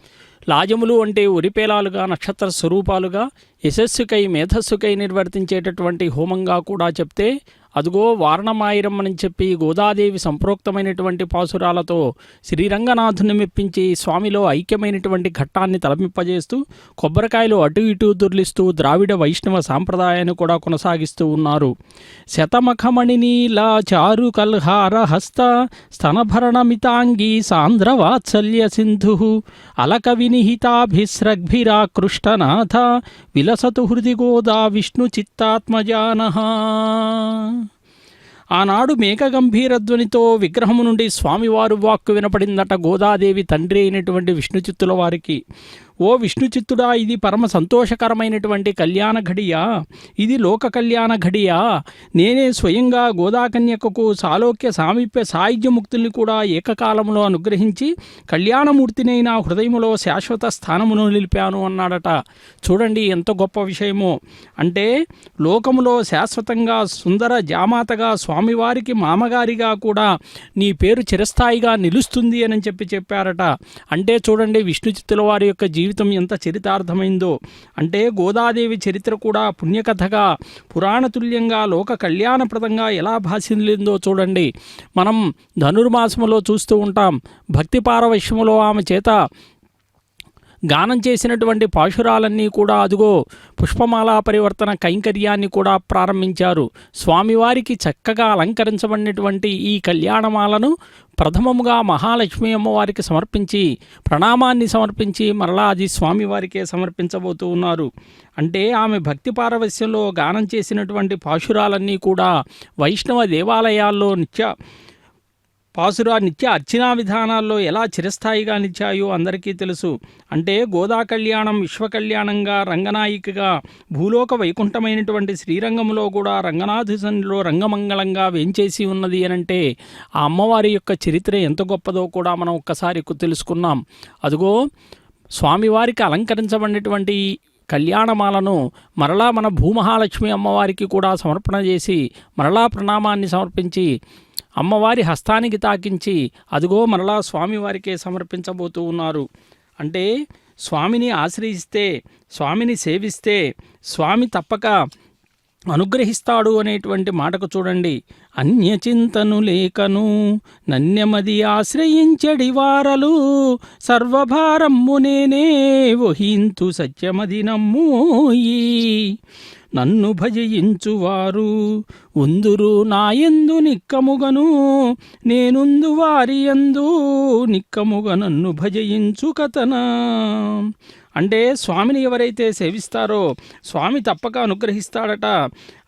లాజములు అంటే ఉరిపేలాలుగా నక్షత్ర స్వరూపాలుగా యశస్సుకై మేధస్సుకై నిర్వర్తించేటటువంటి హోమంగా కూడా చెప్తే అదుగో వారణమాయిరమ్మని చెప్పి గోదాదేవి సంప్రోక్తమైనటువంటి పాసురాలతో శ్రీరంగనాథుని మెప్పించి స్వామిలో ఐక్యమైనటువంటి ఘట్టాన్ని తలపింపజేస్తూ కొబ్బరికాయలు అటు ఇటు దుర్లిస్తూ ద్రావిడ వైష్ణవ సాంప్రదాయాన్ని కూడా కొనసాగిస్తూ ఉన్నారు. శతమఖమణినీలా చారు కల్హార హస్త స్తనభరణమితాంగీ సాంద్రవాత్సల్య సింధు అలక వినిహితాభిస్రగ్భిరాకృష్టనాథ విలసతు హృది గోదా విష్ణు చిత్తాత్మజానః. ఆనాడు మేఘగంభీరధ్వనితో విగ్రహము నుండి స్వామివారు వాక్కు వినపడిందట గోదాదేవి తండ్రి అయినటువంటి విష్ణుచిత్తుల వారికి. ఓ విష్ణుచిత్తుడా, ఇది పరమ సంతోషకరమైనటువంటి కళ్యాణ ఘడియ, ఇది లోక కళ్యాణ ఘడియ. నేనే స్వయంగా గోదాకన్యకకు సాలోక్య సామీప్య సాయుధ్యముక్తుల్ని కూడా ఏకకాలంలో అనుగ్రహించి కళ్యాణమూర్తినైన హృదయములో శాశ్వత స్థానమును నిలిపాను అన్నాడట. చూడండి ఎంత గొప్ప విషయమో. అంటే లోకములో శాశ్వతంగా సుందర జామాతగా స్వామివారికి మామగారిగా కూడా నీ పేరు చిరస్థాయిగా నిలుస్తుంది అని చెప్పారట. అంటే చూడండి విష్ణుచిత్తుల వారి యొక్క జీవితం ఎంత చరితార్థమైందో. అంటే గోదాదేవి చరిత్ర కూడా పుణ్యకథగా పురాణతుల్యంగా లోక కళ్యాణప్రదంగా ఎలా భాషిల్లిందో చూడండి. మనం ధనుర్మాసములో చూస్తూ ఉంటాం. భక్తి పారవశ్యములో ఆమె చేత గానం చేసినటువంటి పాశురాలన్నీ కూడా అదుగో పుష్పమాలా పరివర్తన కైంకర్యాన్ని కూడా ప్రారంభించారు. స్వామివారికి చక్కగా అలంకరించబడినటువంటి ఈ కళ్యాణమాలను ప్రథమముగా మహాలక్ష్మి అమ్మవారికి సమర్పించి ప్రణామాన్ని సమర్పించి మరలా అది స్వామివారికే సమర్పించబోతూ ఉన్నారు. అంటే ఆమె భక్తి పారవస్యంలో గానం చేసినటువంటి పాశురాలన్నీ కూడా వైష్ణవ దేవాలయాల్లో నిత్య అర్చనా విధానాల్లో ఎలా చిరస్థాయిగా నిలిచాయో అందరికీ తెలుసు. అంటే గోదా కళ్యాణం విశ్వకళ్యాణంగా రంగనాయికగా భూలోక వైకుంఠమైనటువంటి శ్రీరంగంలో కూడా రంగనాథు సన్నిధిలో రంగమంగళంగా వేంచేసి ఉన్నది అనంటే ఆ అమ్మవారి యొక్క చరిత్ర ఎంత గొప్పదో కూడా మనం ఒక్కసారి తెలుసుకున్నాం. అదిగో స్వామివారికి అలంకరించబడినటువంటి కళ్యాణమాలను మరలా మన భూమహాలక్ష్మి అమ్మవారికి కూడా సమర్పణ చేసి మరలా ప్రణామాన్ని సమర్పించి అమ్మవారి హస్తానికి తాకించి అదిగో మరలా స్వామివారికే సమర్పించబోతూ ఉన్నారు. అంటే స్వామిని ఆశ్రయిస్తే స్వామిని సేవిస్తే స్వామి తప్పక అనుగ్రహిస్తాడు అనేటువంటి మాటకు చూడండి. అన్యచింతను లేకను నన్యమది ఆశ్రయించడి వారలు సర్వభారమ్ము నేనే వహింతు సత్యమది నమ్మూయి. నన్ను భజయించువారు ఉందురు నాయందు నిక్కముగను నేనుందు వారి యందు నిక్కముగా నన్ను భజయించు కథనా. అంటే స్వామిని ఎవరైతే సేవిస్తారో స్వామి తప్పక అనుగ్రహిస్తాడట,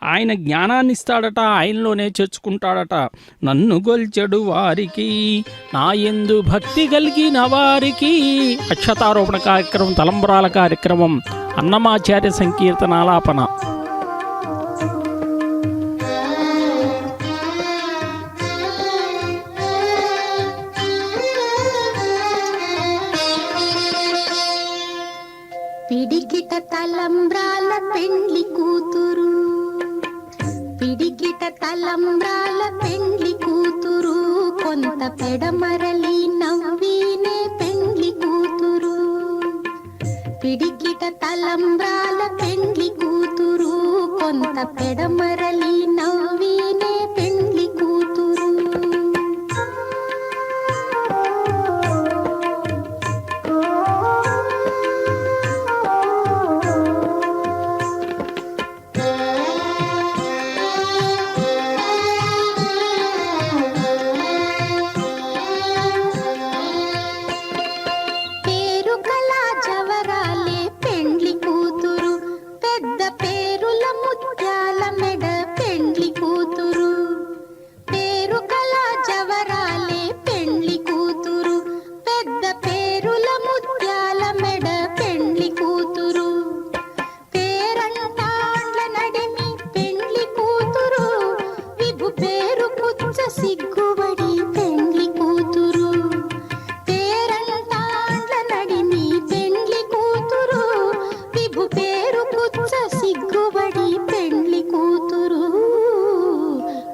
ఆయన జ్ఞానాన్ని ఇస్తాడట, ఆయనలోనే చేర్చుకుంటాడట. నన్ను గొల్చెడు వారికి నా యందు భక్తి కలిగిన వారికి. అక్షతారోపణ కార్యక్రమం, తలంబరాల కార్యక్రమం, అన్నమాచార్య సంకీర్తనాలాపన. పిడికిట తలంబ్రాల పెండ్లి కూతురు, పిడికిట తలంబ్రాల పెండ్లి కూతురు, కొంత పెడమరలి నవ్వినే పెండ్లి కూతురు. పిడికిట తలంబ్రాల పెండ్లి కూతురు, కొంత పెడమరలి నవ్వినే పెండ్లి కూతురు.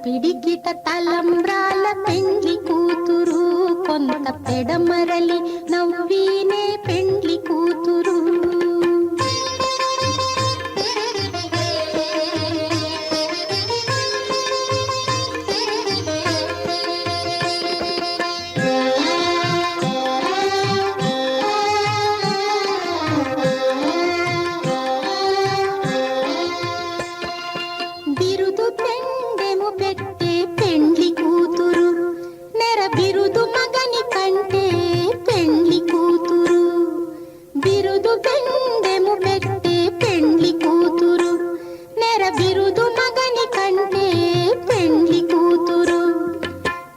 పిడికిట తలంబ్రాల పెండ్లి కూతురు, కొంత పెడమరలి నవ్వినే పెండ్లి కూతురు. బిరుదు పెండెము పెట్టే పెండ్లి కూతురు, నెర బిరుదు మగని కంటే పెండ్లి కూతురు. బిరుదు పెండెము పెట్టే పెండ్లి కూతురు, నెర బిరుదు మగని కంటే పెండ్లి కూతురు.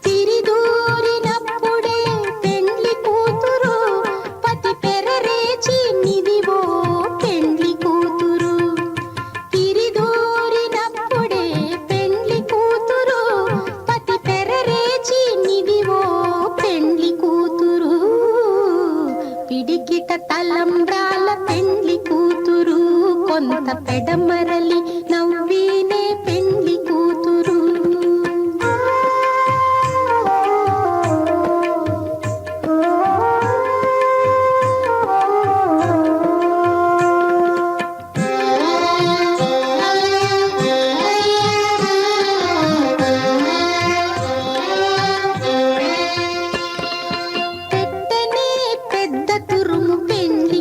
తిరిదూరినప్పుడే పెండ్లి కూతురు, పతి పెరరేచి నిదివో పెండ్లి కూతురు. తిరిదూరినప్పుడే పెండ్లి కూతురు, పతి పెరరేచి నిదివో పెండ్లి కూతురు. పిడికిట తలంబ్రాల పెండ్లి కూతురు, కొంత పెడమరలి నవ్వినే పెండ్లి కూతురు. పెట్టనే పెద్ద తురుము పెండ్లి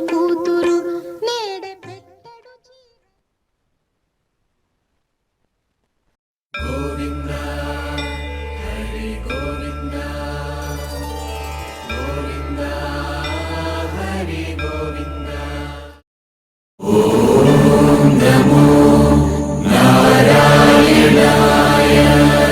నారాయణ